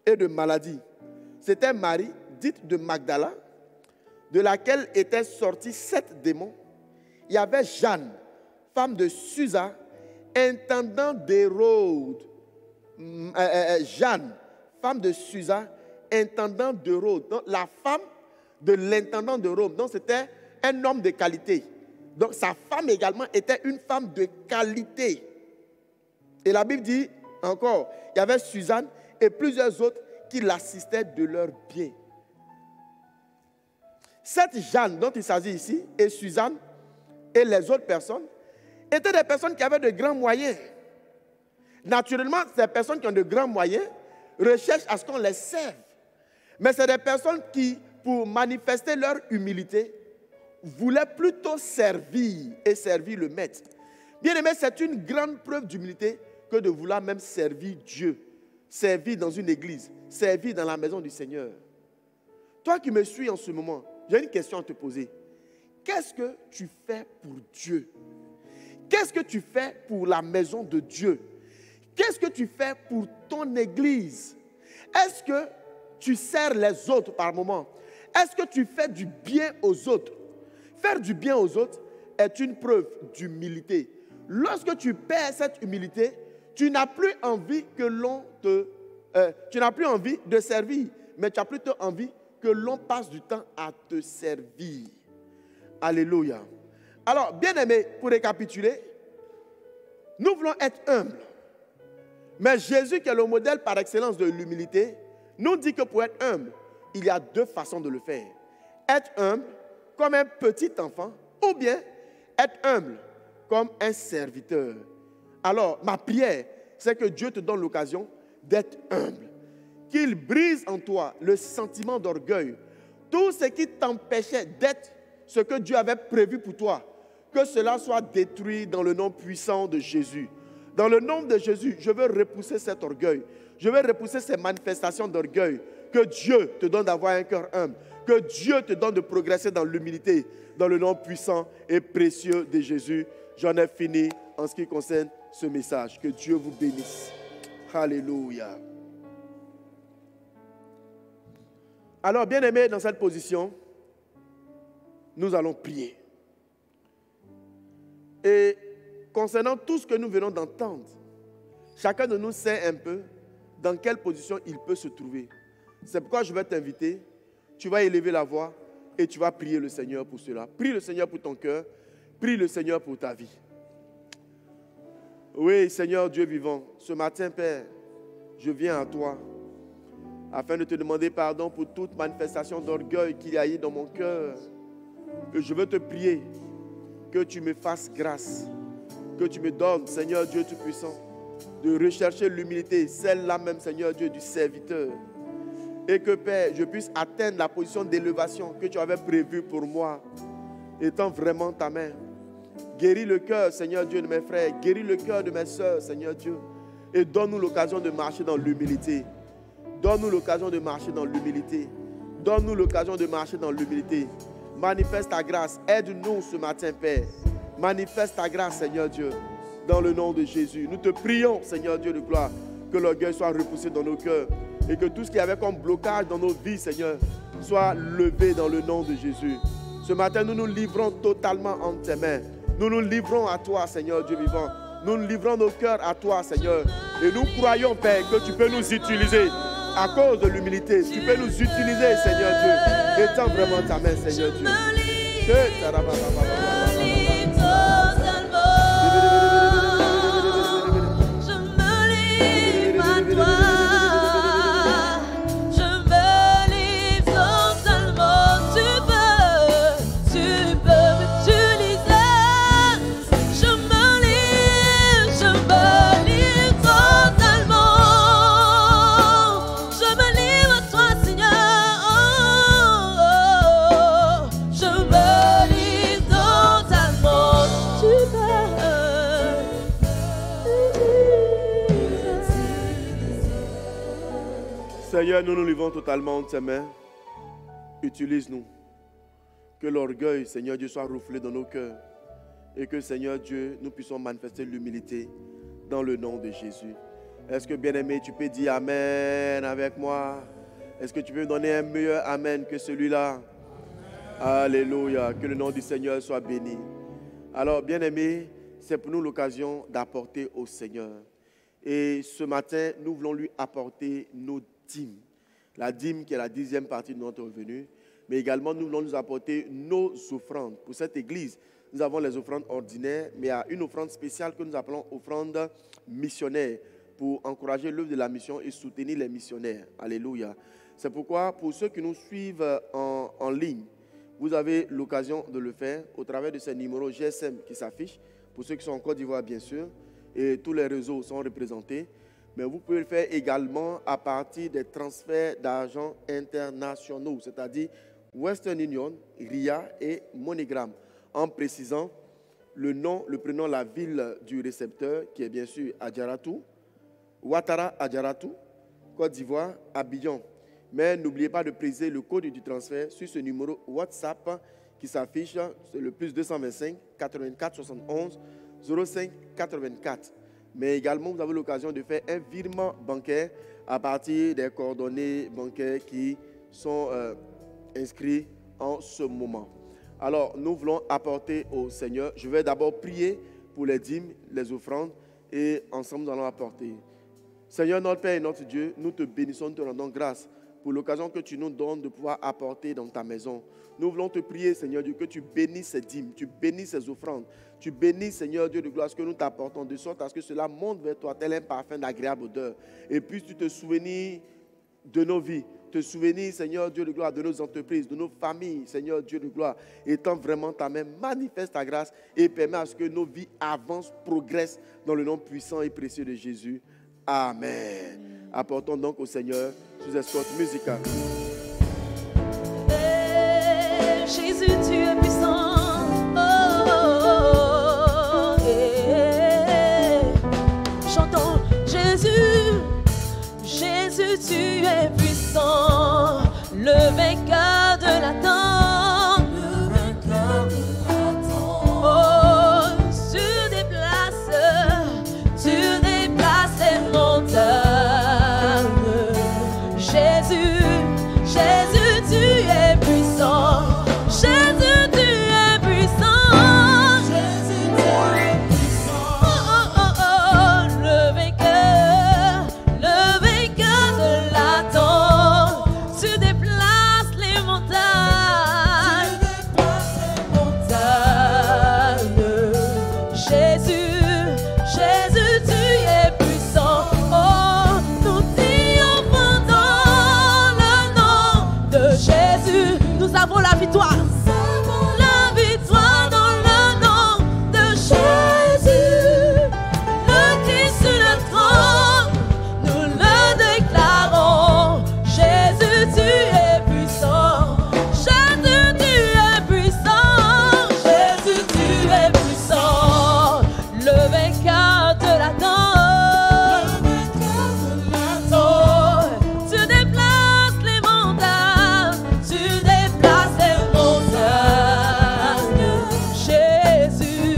et de maladies. c'était Marie, dite de Magdala, de laquelle étaient sortis 7 démons. Il y avait Jeanne, femme de Susa, intendant d'Hérode. Jeanne, femme de Susa, intendant d'Hérode. Donc, la femme de l'intendant de Rome. Donc, c'était un homme de qualité. Donc, sa femme également était une femme de qualité. Et la Bible dit encore, il y avait Suzanne et plusieurs autres qui l'assistaient de leur bien. Cette Jeanne dont il s'agit ici, et Suzanne, et les autres personnes, étaient des personnes qui avaient de grands moyens. Naturellement, ces personnes qui ont de grands moyens recherchent à ce qu'on les serve. Mais c'est des personnes qui, pour manifester leur humilité, voulaient plutôt servir et servir le maître. Bien aimé, c'est une grande preuve d'humilité que de vouloir même servir Dieu, servir dans une église, servir dans la maison du Seigneur. Toi qui me suis en ce moment, j'ai une question à te poser. Qu'est-ce que tu fais pour Dieu? Qu'est-ce que tu fais pour la maison de Dieu? Qu'est-ce que tu fais pour ton église? Est-ce que tu sers les autres par moment? Est-ce que tu fais du bien aux autres? Faire du bien aux autres est une preuve d'humilité. Lorsque tu perds cette humilité, tu n'as plus envie que l'on te... tu n'as plus envie de servir, mais tu as plutôt envie que l'on passe du temps à te servir. Alléluia. Alors, bien aimé, pour récapituler, nous voulons être humbles. Mais Jésus, qui est le modèle par excellence de l'humilité, nous dit que pour être humble, il y a 2 façons de le faire. Être humble comme un petit enfant ou bien être humble comme un serviteur. Alors, ma prière, c'est que Dieu te donne l'occasion d'être humble. Qu'il brise en toi le sentiment d'orgueil. Tout ce qui t'empêchait d'être ce que Dieu avait prévu pour toi, que cela soit détruit dans le nom puissant de Jésus. Dans le nom de Jésus, je veux repousser cet orgueil. Je veux repousser ces manifestations d'orgueil. Que Dieu te donne d'avoir un cœur humble. Que Dieu te donne de progresser dans l'humilité. Dans le nom puissant et précieux de Jésus. J'en ai fini en ce qui concerne ce message. Que Dieu vous bénisse. Alléluia. Alors, bien-aimés, dans cette position, nous allons prier. Et concernant tout ce que nous venons d'entendre, chacun de nous sait un peu dans quelle position il peut se trouver. C'est pourquoi je vais t'inviter, tu vas élever la voix et tu vas prier le Seigneur pour cela. Prie le Seigneur pour ton cœur, prie le Seigneur pour ta vie. Oui, Seigneur Dieu vivant, ce matin, Père, je viens à toi afin de te demander pardon pour toute manifestation d'orgueil qu'il y a eu dans mon cœur. Et je veux te prier que tu me fasses grâce, que tu me donnes, Seigneur Dieu Tout-Puissant, de rechercher l'humilité, celle-là même, Seigneur Dieu, du serviteur. Et que, Père, je puisse atteindre la position d'élévation que tu avais prévue pour moi, étant vraiment ta main. Guéris le cœur, Seigneur Dieu, de mes frères, guéris le cœur de mes soeurs, Seigneur Dieu, et donne-nous l'occasion de marcher dans l'humilité. Donne-nous l'occasion de marcher dans l'humilité. Donne-nous l'occasion de marcher dans l'humilité. Manifeste ta grâce. Aide-nous ce matin, Père. Manifeste ta grâce, Seigneur Dieu, dans le nom de Jésus. Nous te prions, Seigneur Dieu de gloire, que l'orgueil soit repoussé dans nos cœurs et que tout ce qu'il y avait comme blocage dans nos vies, Seigneur, soit levé dans le nom de Jésus. Ce matin, nous nous livrons totalement entre tes mains. Nous nous livrons à toi, Seigneur Dieu vivant. Nous nous livrons nos cœurs à toi, Seigneur. Et nous croyons, Père, que tu peux nous utiliser à cause de l'humilité. Tu peux nous utiliser, Seigneur Dieu. Étends vraiment ta main, Seigneur Dieu. Seigneur, nous nous livrons totalement entre tes mains. Utilise-nous. Que l'orgueil, Seigneur Dieu, soit refoulé dans nos cœurs. Et que, Seigneur Dieu, nous puissions manifester l'humilité dans le nom de Jésus. Est-ce que, bien-aimé, tu peux dire Amen avec moi? Est-ce que tu peux me donner un meilleur amen que celui-là? Alléluia. Que le nom du Seigneur soit béni. Alors, bien-aimés, c'est pour nous l'occasion d'apporter au Seigneur. Et ce matin, nous voulons lui apporter nos dîmes. La dîme qui est la 10e partie de notre revenu. Mais également, nous voulons nous apporter nos offrandes. Pour cette église, nous avons les offrandes ordinaires, mais il y a une offrande spéciale que nous appelons offrande missionnaire pour encourager l'œuvre de la mission et soutenir les missionnaires. Alléluia. C'est pourquoi, pour ceux qui nous suivent en ligne, vous avez l'occasion de le faire au travers de ces numéros GSM qui s'affichent. Pour ceux qui sont en Côte d'Ivoire, bien sûr, et tous les réseaux sont représentés. Mais vous pouvez le faire également à partir des transferts d'argent internationaux, c'est-à-dire Western Union, RIA et MoneyGram, en précisant le nom, le prénom, la ville du récepteur, qui est bien sûr Adjaratou, Ouattara Adjaratou, Côte d'Ivoire, Abidjan. Mais n'oubliez pas de préciser le code du transfert sur ce numéro WhatsApp qui s'affiche, c'est le plus 225 84 71 05 84. Mais également, vous avez l'occasion de faire un virement bancaire à partir des coordonnées bancaires qui sont inscrits en ce moment. Alors, nous voulons apporter au Seigneur. Je vais d'abord prier pour les dîmes, les offrandes, et ensemble, nous allons apporter. Seigneur, notre Père et notre Dieu, nous te bénissons, nous te rendons grâce pour l'occasion que tu nous donnes de pouvoir apporter dans ta maison. Nous voulons te prier, Seigneur Dieu, que tu bénisses ces dîmes, tu bénisses ces offrandes, tu bénisses, Seigneur Dieu de gloire, ce que nous t'apportons, de sorte à ce que cela monte vers toi, tel un parfum d'agréable odeur. Et puisses-tu te souvenir de nos vies, te souvenir, Seigneur Dieu de gloire, de nos entreprises, de nos familles, Seigneur Dieu de gloire, étant vraiment ta main, manifeste ta grâce et permet à ce que nos vies avancent, progressent dans le nom puissant et précieux de Jésus. Amen. Apportons donc au Seigneur sous escorte musicale.
Jésus, tu es puissant. Chantons Jésus, Jésus, tu es puissant, le vainqueur de la tente. Le vainqueur de la tente. Oh, tu déplaces les montagnes. Jésus, Jésus, tu es puissant. Jésus, tu es puissant. Jésus, tu es puissant. Oh, oh, oh, oh, le vainqueur de la tente. Tu déplaces les montagnes. Tu déplaces les montagnes. Jésus, Jésus, tu es puissant. Oh, nous triomphons dans le nom de Jésus. Nous avons la victoire. La victoire dans le nom de Jésus. Le Christ sur le trône, nous le déclarons. Jésus, tu es puissant. Jésus, tu es puissant. Jésus, tu es puissant. Le vainqueur de la tente. Oh, tu déplaces les montagnes. Tu déplaces les montagnes. Jésus,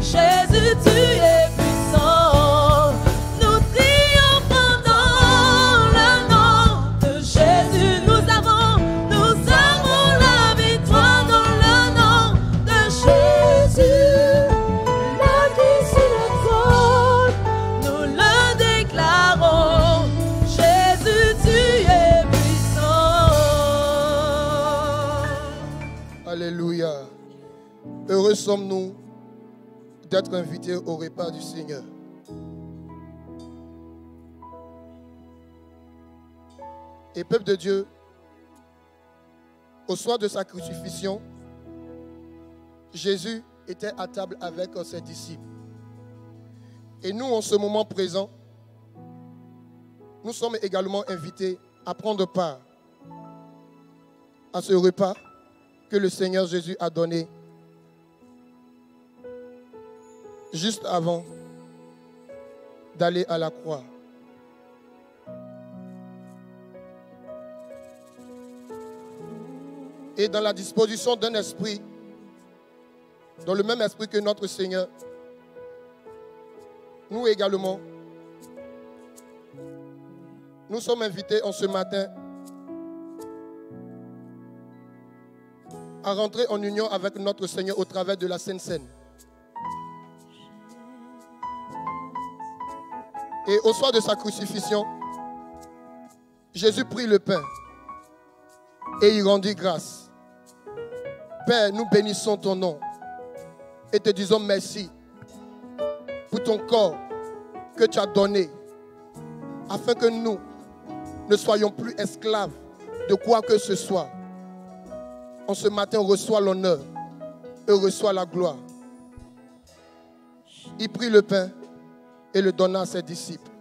Jésus, tu es puissant. Nous triomphons dans le nom de Jésus. Nous avons la victoire dans le nom de Jésus. La vie sur le trône, nous le déclarons. Jésus, tu es puissant.
Alléluia. Heureux sommes-nous d'être invités au repas du Seigneur. Et peuple de Dieu, au soir de sa crucifixion, Jésus était à table avec ses disciples. Et nous, en ce moment présent, nous sommes également invités à prendre part à ce repas que le Seigneur Jésus a donné juste avant d'aller à la croix. Et dans la disposition d'un esprit, dans le même esprit que notre Seigneur, nous également, nous sommes invités en ce matin à rentrer en union avec notre Seigneur au travers de la Sainte Seine. Et au soir de sa crucifixion, Jésus prit le pain et il rendit grâce. Père, nous bénissons ton nom et te disons merci pour ton corps que tu as donné afin que nous ne soyons plus esclaves de quoi que ce soit. En ce matin, on reçoit l'honneur et on reçoit la gloire. Il prit le pain et le donna à ses disciples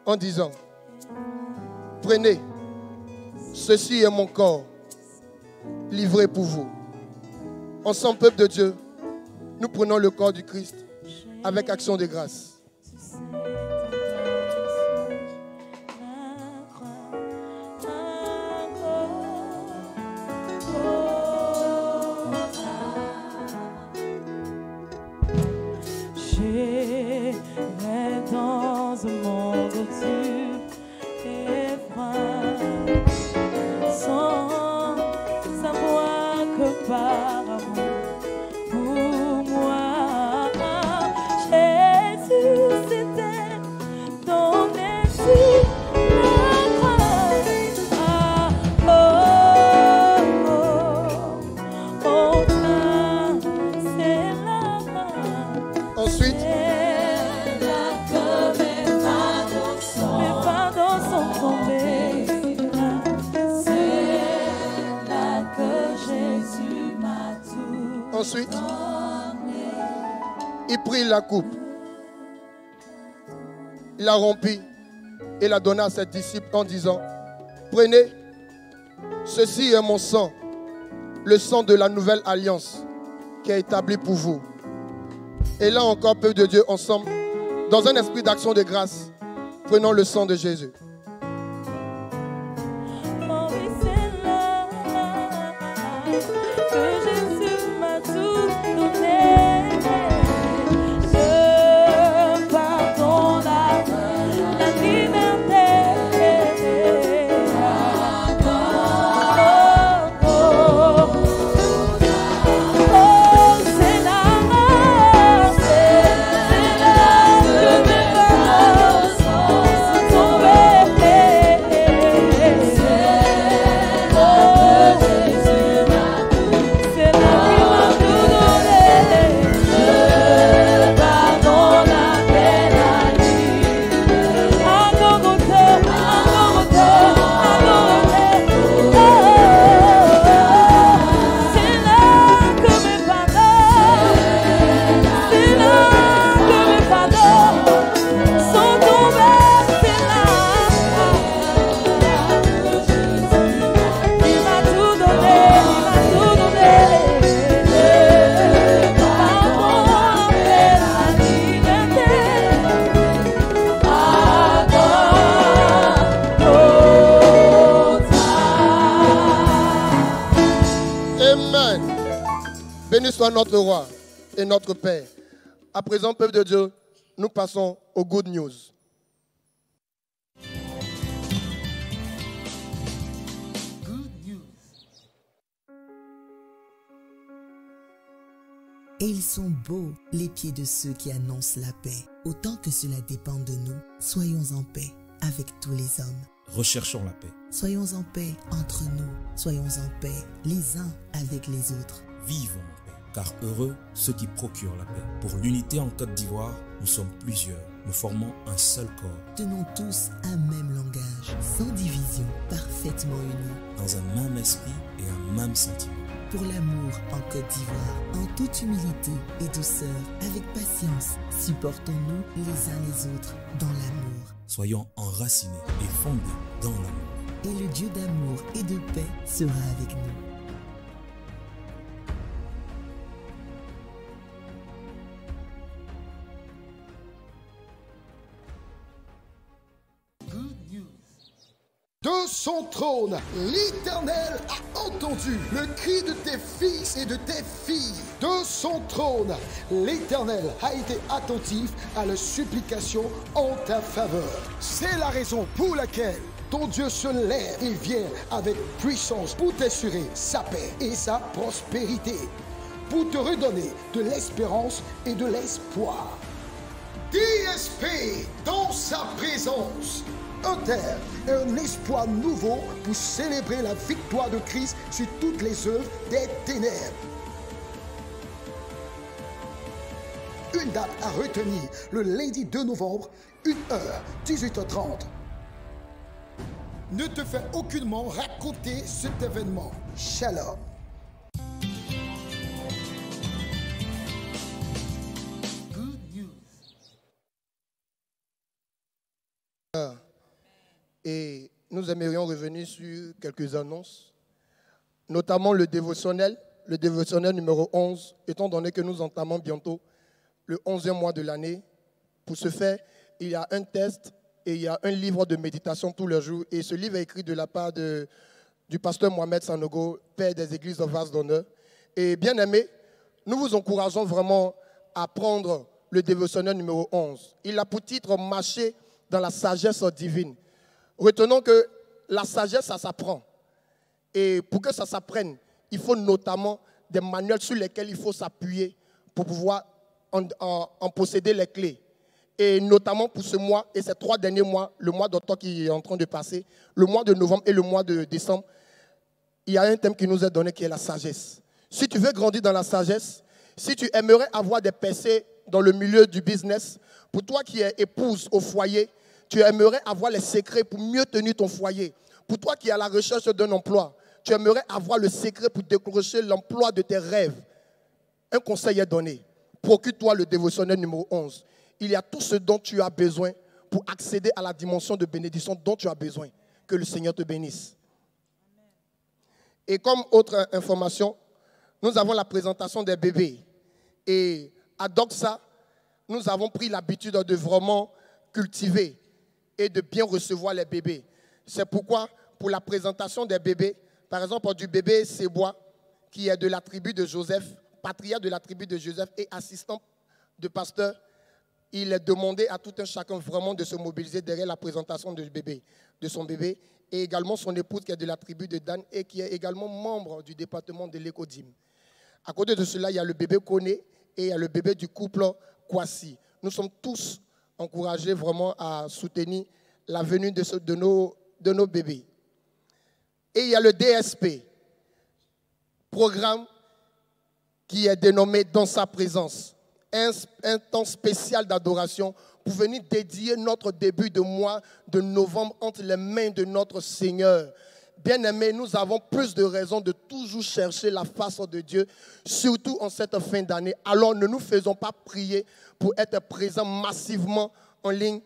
en disant, prenez, ceci est mon corps livré pour vous. Ensemble, peuple de Dieu, nous prenons le corps du Christ avec action de grâce.
Dans un monde où tu es froid, sans savoir que par amour pour moi, Jésus s'était donné sur la croix. Ah, oh, oh, oh, c'est là.
Ensuite, Ensuite, il prit la coupe, il la rompit et la donna à ses disciples en disant, prenez, ceci est mon sang, le sang de la nouvelle alliance qui est établi pour vous. Et là encore, peuple de Dieu, ensemble, dans un esprit d'action de grâce, prenons le sang de Jésus. Béni soit notre roi et notre Père. À présent, peuple de Dieu, nous passons aux good news.
Et ils sont beaux, les pieds de ceux qui annoncent la paix. Autant que cela dépend de nous, soyons en paix avec tous les hommes.
Recherchons la paix.
Soyons en paix entre nous. Soyons en paix les uns avec les autres.
Vivons en paix, car heureux ceux qui procurent la paix. Pour l'unité en Côte d'Ivoire, nous sommes plusieurs. Nous formons un seul corps.
Tenons tous un même langage, sans division, parfaitement unis.
Dans un même esprit et un même sentiment.
Pour l'amour en Côte d'Ivoire, en toute humilité et douceur, avec patience, supportons-nous les uns les autres dans l'amour.
Soyons enracinés et fondés dans l'amour.
Et le Dieu d'amour et de paix sera avec nous.
De son trône, l'Éternel a entendu le cri de tes fils et de tes filles. De son trône, l'Éternel a été attentif à leurs supplications en ta faveur. C'est la raison pour laquelle ton Dieu se lève et vient avec puissance pour t'assurer sa paix et sa prospérité, pour te redonner de l'espérance et de l'espoir. DSP dans sa présence. Un terre et un espoir nouveau pour célébrer la victoire de Christ sur toutes les œuvres des ténèbres. Une date à retenir, le lundi 2 novembre, 1h, 18h30. Ne te fais aucunement raconter cet événement. Shalom.
Good news. Et nous aimerions revenir sur quelques annonces, notamment le dévotionnel numéro 11, étant donné que nous entamons bientôt le 11e mois de l'année. Pour ce faire, il y a un test et il y a un livre de méditation tous les jours. Et ce livre est écrit de la part du pasteur Mohamed Sanogo, père des églises de Vase d'Honneur. Et bien aimé, nous vous encourageons vraiment à prendre le dévotionnel numéro 11. Il a pour titre « Marcher dans la sagesse divine ». Retenons que la sagesse, ça s'apprend. Et pour que ça s'apprenne, il faut notamment des manuels sur lesquels il faut s'appuyer pour pouvoir en posséder les clés. Et notamment pour ce mois et ces 3 derniers mois, le mois d'octobre qui est en train de passer, le mois de novembre et le mois de décembre, il y a un thème qui nous est donné qui est la sagesse. Si tu veux grandir dans la sagesse, si tu aimerais avoir des percées dans le milieu du business, pour toi qui es épouse au foyer, tu aimerais avoir les secrets pour mieux tenir ton foyer. Pour toi qui es à la recherche d'un emploi, tu aimerais avoir le secret pour décrocher l'emploi de tes rêves. Un conseil est donné. Procure-toi le dévotionnel numéro 11. Il y a tout ce dont tu as besoin pour accéder à la dimension de bénédiction dont tu as besoin. Que le Seigneur te bénisse. Et comme autre information, nous avons la présentation des bébés. Et à Doxa, nous avons pris l'habitude de vraiment cultiver et de bien recevoir les bébés. C'est pourquoi, pour la présentation des bébés, par exemple, du bébé Sébois, qui est de la tribu de Joseph, patriarche de la tribu de Joseph et assistant de pasteur, il est demandé à tout un chacun vraiment de se mobiliser derrière la présentation de son bébé, et également son épouse qui est de la tribu de Dan et qui est également membre du département de l'Ecodim. À côté de cela, il y a le bébé Koné et il y a le bébé du couple Kwasi. Nous sommes tous encourager vraiment à soutenir la venue de nos bébés. Et il y a le DSP, programme qui est dénommé Dans sa présence. Un temps spécial d'adoration pour venir dédier notre début de mois de novembre entre les mains de notre Seigneur. Bien-aimés, nous avons plus de raisons de toujours chercher la face de Dieu, surtout en cette fin d'année. Alors ne nous faisons pas prier pour être présents massivement en ligne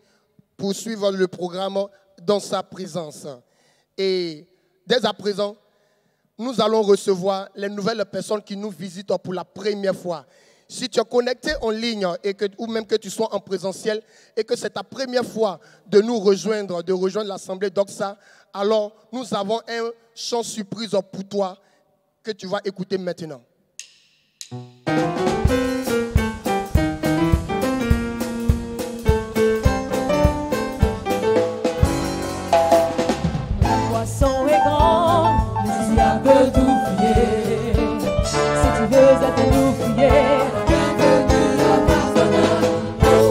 pour suivre le programme Dans sa présence. Et dès à présent, nous allons recevoir les nouvelles personnes qui nous visitent pour la première fois. Si tu es connecté en ligne ou même que tu sois en présentiel et que c'est ta première fois de nous rejoindre, de rejoindre l'Assemblée Doxa, alors nous avons un chant surprise pour toi que tu vas écouter maintenant.
Le poisson est grand, mais il y a peu d'ouvriers. Si tu veux être un ouvrier,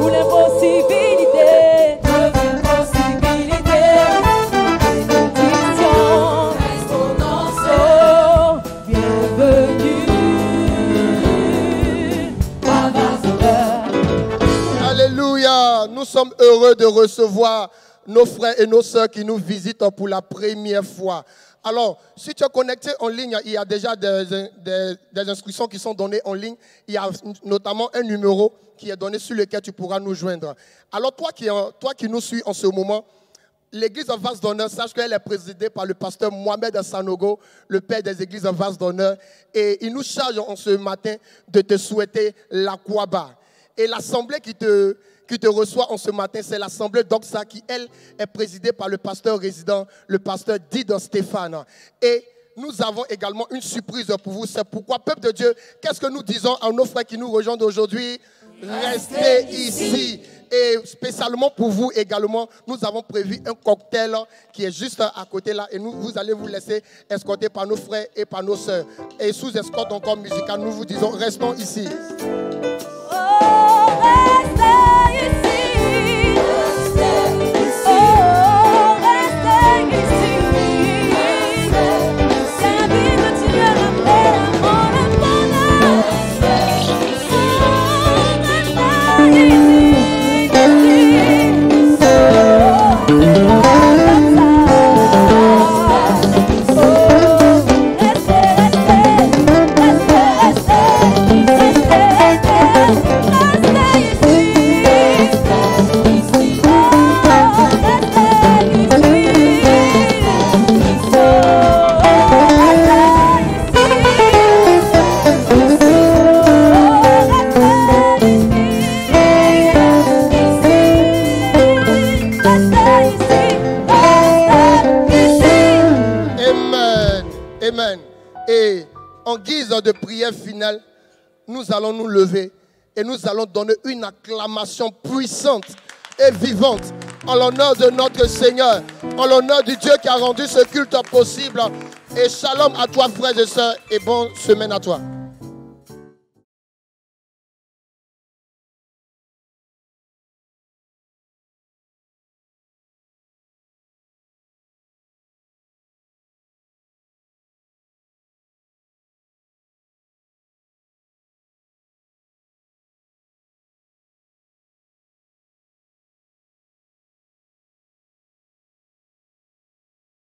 pour l'impossibilité,
Alléluia, nous sommes heureux de recevoir nos frères et nos sœurs qui nous visitent pour la première fois. Alors, si tu es connecté en ligne, il y a déjà des instructions qui sont données en ligne. Il y a notamment un numéro qui est donné sur lequel tu pourras nous joindre. Alors, toi qui nous suis en ce moment, l'église en Vase d'Honneur, sache qu'elle est présidée par le pasteur Mohamed Sanogo, le père des églises en Vase d'Honneur. Et il nous charge en ce matin de te souhaiter la Kouaba. Et l'assemblée que qui te reçoit en ce matin, c'est l'Assemblée Doxa qui, elle, est présidée par le pasteur résident, le pasteur Didan Stéphane. Et nous avons également une surprise pour vous. C'est pourquoi, peuple de Dieu, qu'est-ce que nous disons à nos frères qui nous rejoignent aujourd'hui? Restez ici. Et spécialement pour vous également, nous avons prévu un cocktail qui est juste à côté là. Et vous allez vous laisser escorter par nos frères et par nos sœurs. Et sous escorte encore musicale, nous vous disons, restons ici. Et en guise de prière finale, nous allons nous lever et nous allons donner une acclamation puissante et vivante en l'honneur de notre Seigneur, en l'honneur du Dieu qui a rendu ce culte possible. Et shalom à toi, frères et sœurs, et bonne semaine à toi.